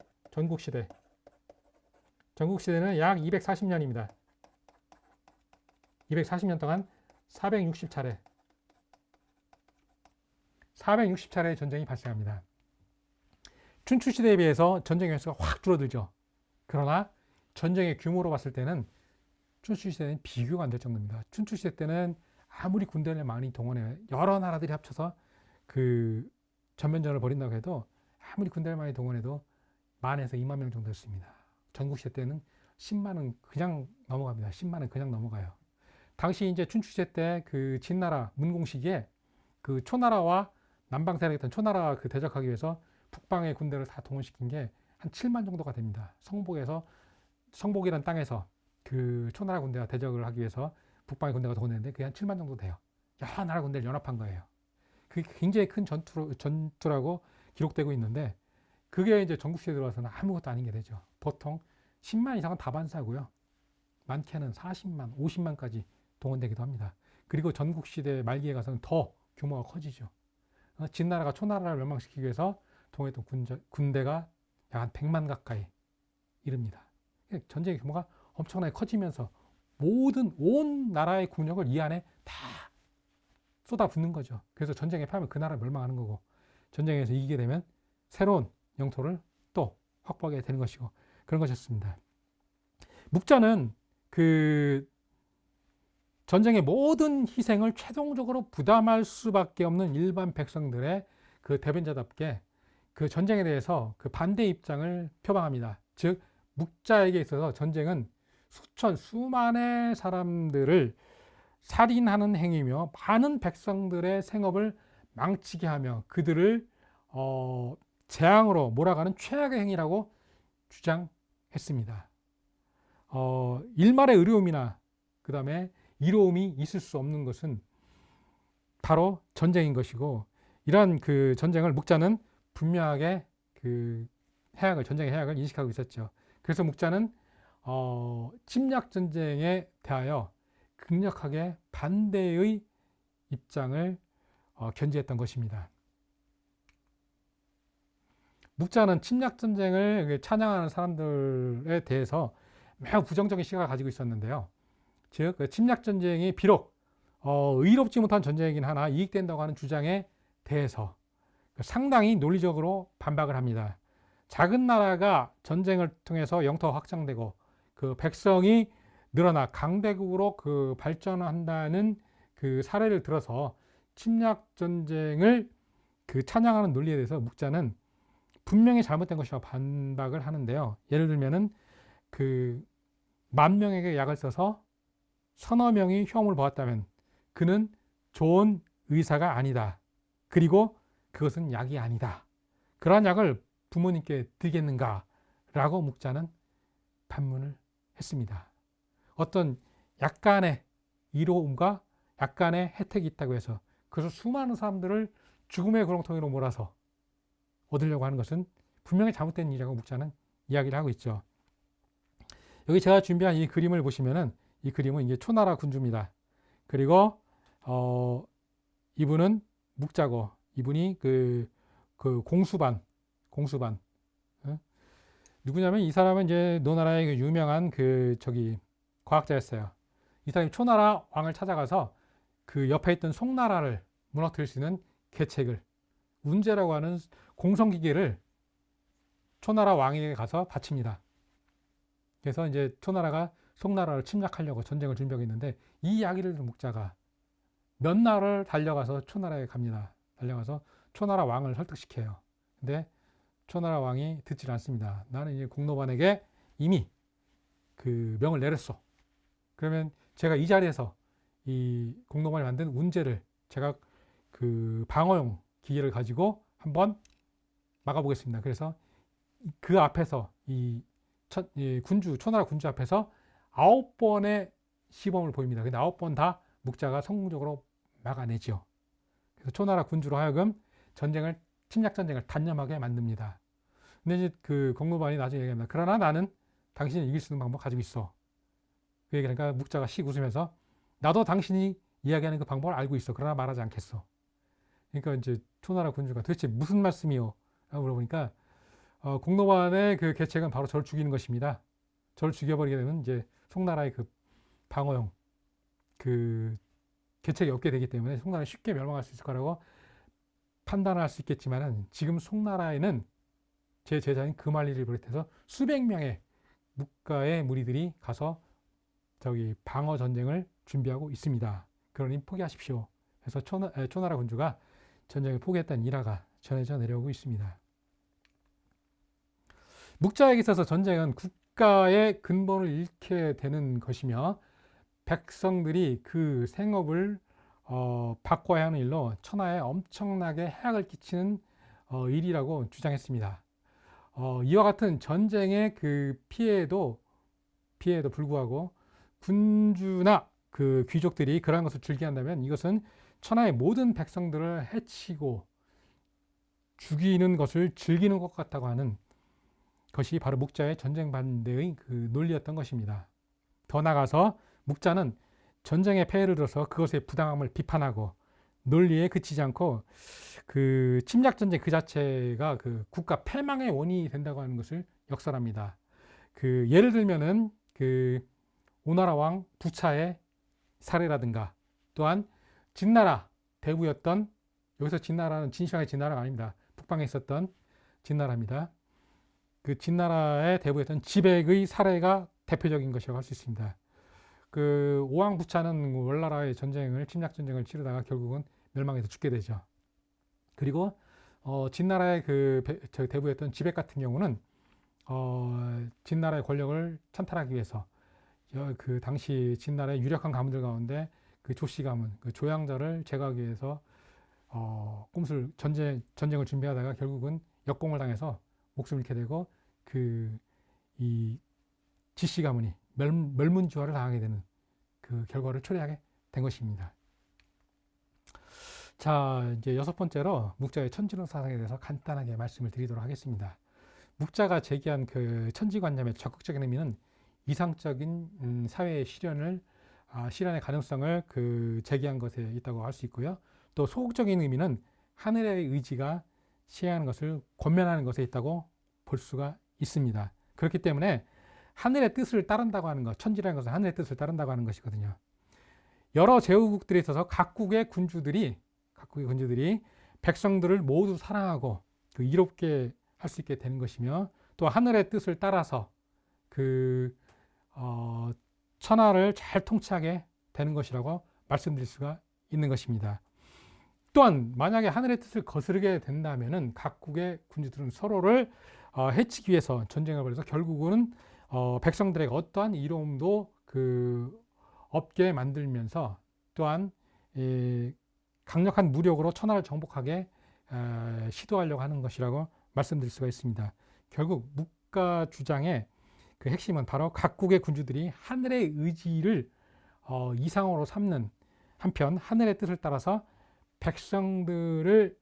약 240년입니다. 240년 동안 460차례의 전쟁이 발생합니다. 춘추시대에 비해서 전쟁의 횟수가 확 줄어들죠. 그러나 전쟁의 규모로 봤을 때는 춘추시대는 비교가 안 될 정도입니다. 춘추시대 때는 아무리 군대를 많이 동원해 여러 나라들이 합쳐서 그 전면전을 벌인다고 해도, 아무리 군대를 많이 동원해도 10,000에서 20,000명 정도였습니다. 전국시대 때는 10만은 그냥 넘어갑니다. 10만은 그냥 넘어가요. 당시 이제 춘추시대 때 그 진나라 문공 시기에 그 초나라와 남방 세력이었던 초나라가 그 대적하기 위해서 북방의 군대를 다 동원시킨 게 한 7만 정도가 됩니다. 성복이라는 땅에서 그 초나라 군대와 대적을 하기 위해서 북방의 군대가 동원했는데 그게 한 7만 정도 돼요. 여러 나라 군대를 연합한 거예요. 그게 굉장히 큰 전투라고 기록되고 있는데, 그게 이제 전국시대에 들어와서는 아무것도 아닌 게 되죠. 보통 10만 이상은 다반사고요. 많게는 40만, 50만까지 동원되기도 합니다. 그리고 전국시대 말기에 가서는 더 규모가 커지죠. 진나라가 초나라를 멸망시키기 위해서 동원했던 군대가 약 한 100만 가까이 이릅니다. 전쟁의 규모가 엄청나게 커지면서 온 나라의 국력을 이 안에 다 쏟아붓는 거죠. 그래서 전쟁에 패하면 그 나라가 멸망하는 거고, 전쟁에서 이기게 되면 새로운 영토를 또 확보하게 되는 것이고, 그런 것이었습니다. 묵자는 그 전쟁의 모든 희생을 최종적으로 부담할 수밖에 없는 일반 백성들의 그 대변자답게 그 전쟁에 대해서 그 반대 입장을 표방합니다. 즉 묵자에게 있어서 전쟁은 수만의 사람들을 살인하는 행위며 많은 백성들의 생업을 망치게 하며 그들을 재앙으로 몰아가는 최악의 행위라고 주장했습니다. 일말의 의료움이나 그 다음에 이로움이 있을 수 없는 것은 바로 전쟁인 것이고, 이러한 그 전쟁을 묵자는 분명하게 그 전쟁의 해악을 인식하고 있었죠. 그래서 묵자는 침략 전쟁에 대하여 강력하게 반대의 입장을 견지했던 것입니다. 묵자는 침략 전쟁을 찬양하는 사람들에 대해서 매우 부정적인 시각을 가지고 있었는데요. 즉, 침략 전쟁이 비록 의롭지 못한 전쟁이긴 하나 이익된다고 하는 주장에 대해서 상당히 논리적으로 반박을 합니다. 작은 나라가 전쟁을 통해서 영토가 확장되고 그 백성이 늘어나 강대국으로 그 발전한다는 그 사례를 들어서 침략 전쟁을 그 찬양하는 논리에 대해서 묵자는 분명히 잘못된 것이라고 반박을 하는데요. 예를 들면은 그 10,000명에게 약을 써서 서너 명이 흉을 보았다면 그는 좋은 의사가 아니다. 그리고 그것은 약이 아니다. 그러한 약을 부모님께 드리겠는가? 라고 묵자는 반문을 했습니다. 어떤 약간의 이로움과 약간의 혜택이 있다고 해서 그래서 수많은 사람들을 죽음의 구렁텅이로 몰아서 얻으려고 하는 것은 분명히 잘못된 일이라고 묵자는 이야기를 하고 있죠. 여기 제가 준비한 이 그림을 보시면은 이 그림은 이게 초나라 군주입니다. 그리고 이분은 묵자고 이분이 그 공수반 누구냐면 이 사람은 이제 노나라의 그 유명한 과학자였어요. 이 사람이 초나라 왕을 찾아가서 그 옆에 있던 송나라를 무너뜨릴 수 있는 계책을 운제라고 하는 공성기계를 초나라 왕에게 가서 바칩니다. 그래서 이제 초나라가 송나라를 침략하려고 전쟁을 준비하고 있는데 이 이야기를 들은 묵자가 몇 날을 달려가서 초나라에 갑니다. 달려가서 초나라 왕을 설득시켜요. 근데 초나라 왕이 듣질 않습니다. 나는 이제 공노반에게 이미 그 명을 내렸어. 그러면 제가 이 자리에서 이 공노반이 만든 운제를 제가 그 방어용 기계를 가지고 한번 막아보겠습니다. 그래서 그 앞에서 초나라 군주 앞에서 9번의 시범을 보입니다. 근데 9번 다 묵자가 성공적으로 막아내죠. 그래서 초나라 군주로 하여금 침략 전쟁을 단념하게 만듭니다. 근데 이제 그 공노반이 나중에 얘기합니다. 그러나 나는 당신이 이길 수 있는 방법 가지고 있어. 그 얘기하니까 묵자가 씩 웃으면서 나도 당신이 이야기하는 그 방법을 알고 있어. 그러나 말하지 않겠어. 그러니까 이제 초나라 군주가 도대체 무슨 말씀이요? 라고 물어보니까 공노반의 그 계책은 바로 저를 죽이는 것입니다. 저를 죽여버리게 되면 이제 송나라의 그 방어용 그 계책이 없게 되기 때문에 송나라는 쉽게 멸망할 수 있을 거라고 판단할 수 있겠지만은 지금 송나라에는 제 제자인 금알리를 비롯해서 수백 명의 묵가의 무리들이 가서 방어 전쟁을 준비하고 있습니다. 그러니 포기하십시오. 그래서 초나라 군주가 전쟁을 포기했다는 일화가 전해져 내려오고 있습니다. 묵자에게 있어서 전쟁은 국가의 근본을 잃게 되는 것이며 백성들이 그 생업을 바꿔야 하는 일로 천하에 엄청나게 해악을 끼치는 일이라고 주장했습니다. 이와 같은 전쟁의 그 피해에도 불구하고 군주나 그 귀족들이 그러한 것을 즐겨한다면 이것은 천하의 모든 백성들을 해치고 죽이는 것을 즐기는 것 같다고 하는 것이 바로 묵자의 전쟁 반대의 그 논리였던 것입니다. 더 나아가서 묵자는 전쟁의 폐해를 들어서 그것의 부당함을 비판하고 논리에 그치지 않고 그 침략 전쟁 그 자체가 그 국가 패망의 원인이 된다고 하는 것을 역설합니다. 그 예를 들면은 그 오나라 왕 부차의 사례라든가 또한 진나라 대부였던 여기서 진나라는 진시황의 진나라가 아닙니다. 북방에 있었던 진나라입니다. 그 진나라의 대부였던 지백의 사례가 대표적인 것이라고 할 수 있습니다. 그 오왕 부차는 월나라의 침략 전쟁을 치르다가 결국은 멸망해서 죽게 되죠. 그리고 진나라의 대부였던 지백 같은 경우는 진나라의 권력을 찬탈하기 위해서 그 당시 진나라의 유력한 가문들 가운데 그 조씨 가문, 그 조양자를 제거하기 위해서 전쟁을 준비하다가 결국은 역공을 당해서 목숨을 잃게 되고 이 지씨 가문이 멸문지화를 당하게 되는 그 결과를 초래하게 된 것입니다. 자, 이제 6번째로 묵자의 천지론 사상에 대해서 간단하게 말씀을 드리도록 하겠습니다. 묵자가 제기한 그 천지관념의 적극적인 의미는 이상적인 사회의 실현의 가능성을 그 제기한 것에 있다고 할 수 있고요. 또 소극적인 의미는 하늘의 의지가 시행하는 것을 권면하는 것에 있다고 볼 수가 있습니다. 그렇기 때문에 하늘의 뜻을 따른다고 하는 것, 천지라는 것은 하늘의 뜻을 따른다고 하는 것이거든요. 여러 제후국들에 있어서 각국의 군주들이 백성들을 모두 사랑하고 그 이롭게 할 수 있게 되는 것이며, 또 하늘의 뜻을 따라서 천하를 잘 통치하게 되는 것이라고 말씀드릴 수가 있는 것입니다. 또한 만약에 하늘의 뜻을 거스르게 된다면은 각국의 군주들은 서로를 해치기 위해서 전쟁을 벌여서 결국은 백성들에게 어떠한 이로움도 없게 만들면서, 또한 강력한 무력으로 천하를 정복하게 시도하려고 하는 것이라고 말씀드릴 수가 있습니다. 결국 묵가 주장의 그 핵심은 바로 각국의 군주들이 하늘의 의지를 이상으로 삼는 한편 하늘의 뜻을 따라서 백성들을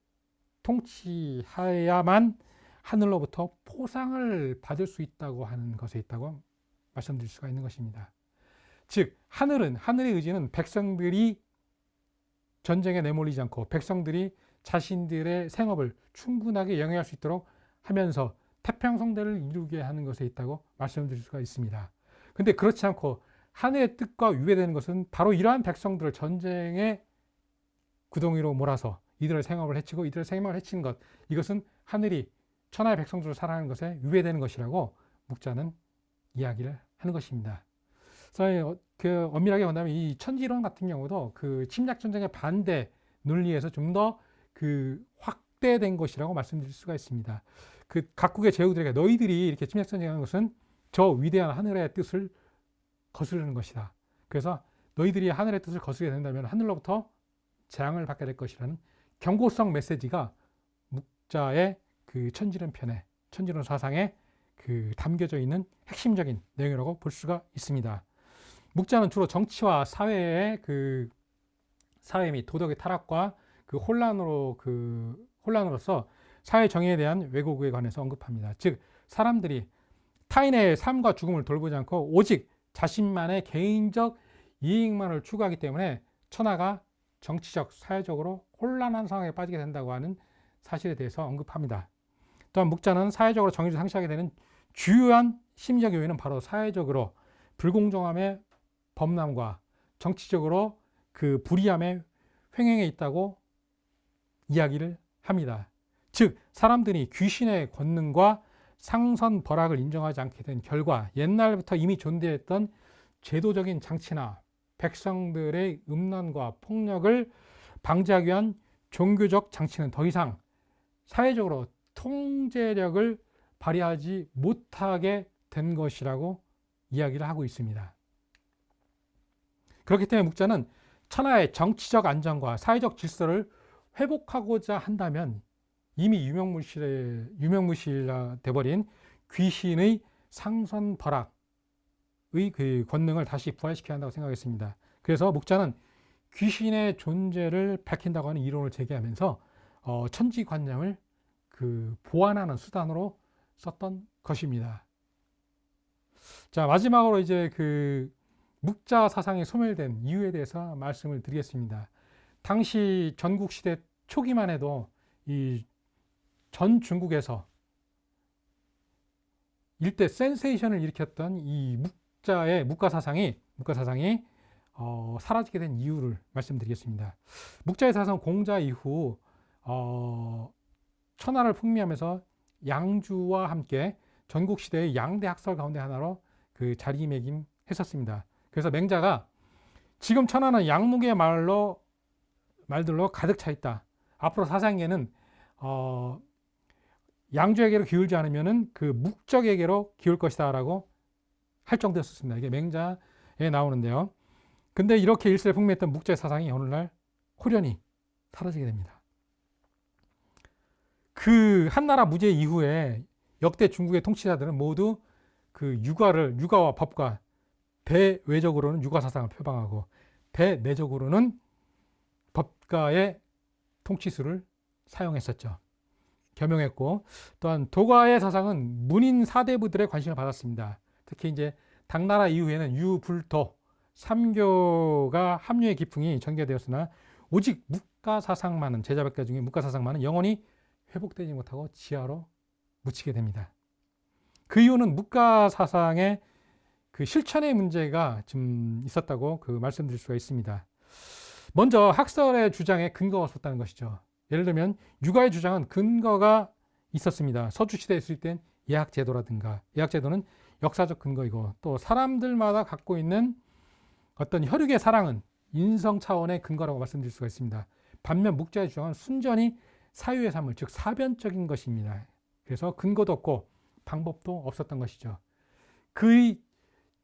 통치해야만 하늘로부터 포상을 받을 수 있다고 하는 것에 있다고 말씀드릴 수가 있는 것입니다. 즉 하늘의 의지는 백성들이 전쟁에 내몰리지 않고 백성들이 자신들의 생업을 충분하게 영위할 수 있도록 하면서 태평성대를 이루게 하는 것에 있다고 말씀드릴 수가 있습니다. 그런데 그렇지 않고 하늘의 뜻과 위배되는 것은 바로 이러한 백성들을 전쟁의 구덩이로 몰아서 이들의 생업을 해치고 이들의 생명을 해치는 것, 이것은 하늘이 천하의 백성들을 사랑하는 것에 위배되는 것이라고 묵자는 이야기를 하는 것입니다. 그래서 엄밀하게 본다면 이 천지론 같은 경우도 그 침략 전쟁의 반대 논리에서 좀 더 확대된 것이라고 말씀드릴 수가 있습니다. 그 각국의 제후들에게 너희들이 이렇게 침략 전쟁하는 것은 저 위대한 하늘의 뜻을 거스르는 것이다. 그래서 너희들이 하늘의 뜻을 거스르게 된다면 하늘로부터 재앙을 받게 될 것이라는 경고성 메시지가 묵자의 그 천지론 편에, 천지론 사상에 담겨져 있는 핵심적인 내용이라고 볼 수가 있습니다. 묵자는 주로 정치와 사회의 사회 및 도덕의 타락과 혼란으로서 사회 정의에 대한 왜곡에 관해서 언급합니다. 즉 사람들이 타인의 삶과 죽음을 돌보지 않고 오직 자신만의 개인적 이익만을 추구하기 때문에 천하가 정치적, 사회적으로 혼란한 상황에 빠지게 된다고 하는 사실에 대해서 언급합니다. 또한 묵자는 사회적으로 정의를 상실하게 되는 주요한 심리적 요인은 바로 사회적으로 불공정함의 범람과 정치적으로 불의함의 횡행에 있다고 이야기를 합니다. 즉 사람들이 귀신의 권능과 상선 벌학을 인정하지 않게 된 결과 옛날부터 이미 존재했던 제도적인 장치나 백성들의 음란과 폭력을 방지하기 위한 종교적 장치는 더 이상 사회적으로 통제력을 발휘하지 못하게 된 것이라고 이야기를 하고 있습니다. 그렇기 때문에 묵자는 천하의 정치적 안정과 사회적 질서를 회복하고자 한다면 이미 유명무실화 돼버린 귀신의 상선벌악의 권능을 다시 부활시켜야 한다고 생각했습니다. 그래서 묵자는 귀신의 존재를 밝힌다고 하는 이론을 제기하면서 천지관념을 보완하는 수단으로 썼던 것입니다. 자, 마지막으로 이제 묵자 사상이 소멸된 이유에 대해서 말씀을 드리겠습니다. 당시 전국시대 초기만 해도 이 전 중국에서 일대 센세이션을 일으켰던 이 묵가 사상이 사라지게 된 이유를 말씀드리겠습니다. 묵자의 사상 공자 이후 천하를 풍미하면서 양주와 함께 전국시대의 양대 학설 가운데 하나로 자리매김했었습니다. 그래서 맹자가 지금 천하는 양묵의 말들로 가득 차 있다. 앞으로 사상계는 양주에게로 기울지 않으면은 묵적에게로 기울 것이다 라고 할 정도였습니다. 이게 맹자에 나오는데요. 근데 이렇게 일세를 풍미했던 묵자의 사상이 어느날 홀연히 사라지게 됩니다. 한나라 무제 이후에 역대 중국의 통치자들은 모두 육아와 법과 대외적으로는 육아사상을 표방하고 대내적으로는 법가의 통치술을 사용했었죠. 겸용했고, 또한 도가의 사상은 문인 사대부들의 관심을 받았습니다. 특히 이제 당나라 이후에는 유불도 3교가 합류의 기풍이 전개되었으나 오직 묵가사상만은, 제자백가 중에 묵가사상만은 영원히 회복되지 못하고 지하로 묻히게 됩니다. 그 이유는 묵가사상의 그 실천의 문제가 좀 있었다고 말씀드릴 수가 있습니다. 먼저 학설의 주장에 근거가 없었다는 것이죠. 예를 들면 육아의 주장은 근거가 있었습니다. 서주시대에 있을 땐 예학제도라든가, 예학제도는 역사적 근거이고, 또 사람들마다 갖고 있는 어떤 혈육의 사랑은 인성 차원의 근거라고 말씀드릴 수가 있습니다. 반면 묵자의 주장은 순전히 사유의 산물, 즉 사변적인 것입니다. 그래서 근거도 없고 방법도 없었던 것이죠. 그의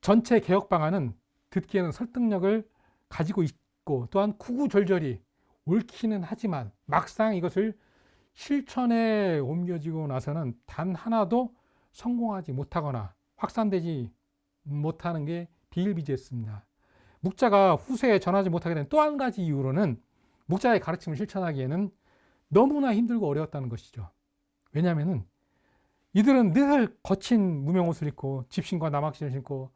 전체 개혁 방안은 듣기에는 설득력을 가지고 있고, 또한 구구절절히 옳기는 하지만 막상 이것을 실천에 옮겨지고 나서는 단 하나도 성공하지 못하거나 확산되지 못하는 게 비일비재했습니다. 묵자가 후세에 전하지 못하게 된 또 한 가지 이유로는 묵자의 가르침을 실천하기에는 너무나 힘들고 어려웠다는 것이죠. 왜냐하면 이들은 늘 거친 무명옷을 입고 집신과 남학신을 신고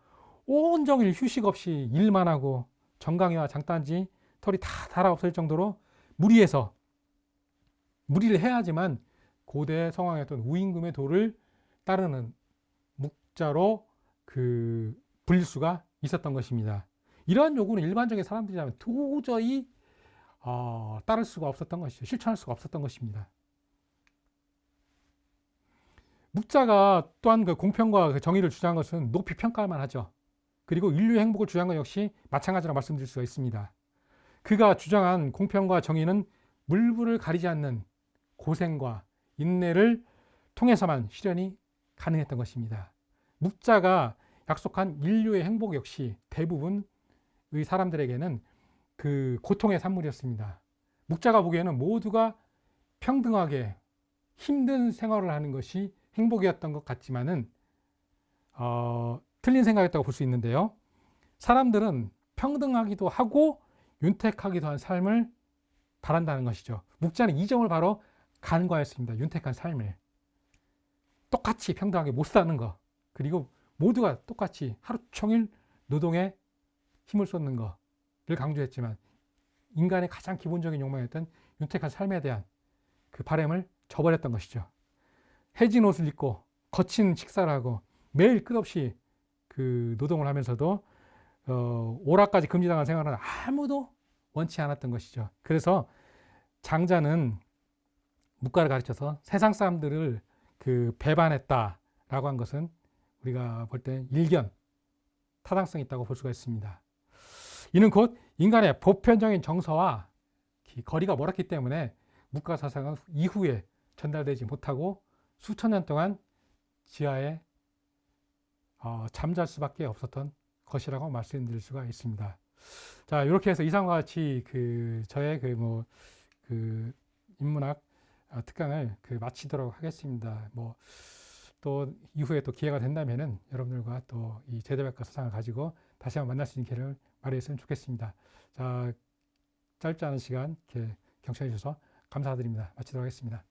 온종일 휴식 없이 일만 하고 정강이와 장단지 털이 다 달아 없을 정도로 무리를 해야지만 고대 성왕이었던 우임금의 도를 따르는 묵자로 불릴 수가 있었던 것입니다. 이러한 요구는 일반적인 사람들이라면 도저히 따를 수가 없었던 것이죠. 실천할 수가 없었던 것입니다. 묵자가 또한 공평과 정의를 주장한 것은 높이 평가할 하죠. 그리고 인류의 행복을 주장한 것 역시 마찬가지라고 말씀드릴 수가 있습니다. 그가 주장한 공평과 정의는 물불을 가리지 않는 고생과 인내를 통해서만 실현이 가능했던 것입니다. 묵자가 약속한 인류의 행복 역시 대부분의 사람들에게는 고통의 산물이었습니다. 묵자가 보기에는 모두가 평등하게 힘든 생활을 하는 것이 행복이었던 것 같지만은 틀린 생각이었다고 볼 수 있는데요. 사람들은 평등하기도 하고 윤택하기도 한 삶을 바란다는 것이죠. 묵자는 이 점을 바로 간과했습니다. 윤택한 삶을. 똑같이 평등하게 못 사는 것, 그리고 모두가 똑같이 하루 종일 노동에 힘을 쏟는 것을 강조했지만 인간의 가장 기본적인 욕망이었던 윤택한 삶에 대한 그 바람을 저버렸던 것이죠. 해진 옷을 입고 거친 식사를 하고 매일 끝없이 노동을 하면서도 오락까지 금지당한 생활은 아무도 원치 않았던 것이죠. 그래서 장자는 묵가를 가르쳐서 세상 사람들을 배반했다라고 한 것은 우리가 볼 때 일견, 타당성이 있다고 볼 수가 있습니다. 이는 곧 인간의 보편적인 정서와 거리가 멀었기 때문에 묵가 사상은 이후에 전달되지 못하고 수천 년 동안 지하에 잠잘 수밖에 없었던 것이라고 말씀드릴 수가 있습니다. 자, 이렇게 해서 이상과 같이 저의 인문학 특강을 마치도록 하겠습니다. 또 이후에 또 기회가 된다면은 여러분들과 또 이 제자백과 사상을 가지고 다시 한번 만날 수 있는 기회를 마련했으면 좋겠습니다. 자, 짧지 않은 시간 이렇게 경청해 주셔서 감사드립니다. 마치도록 하겠습니다.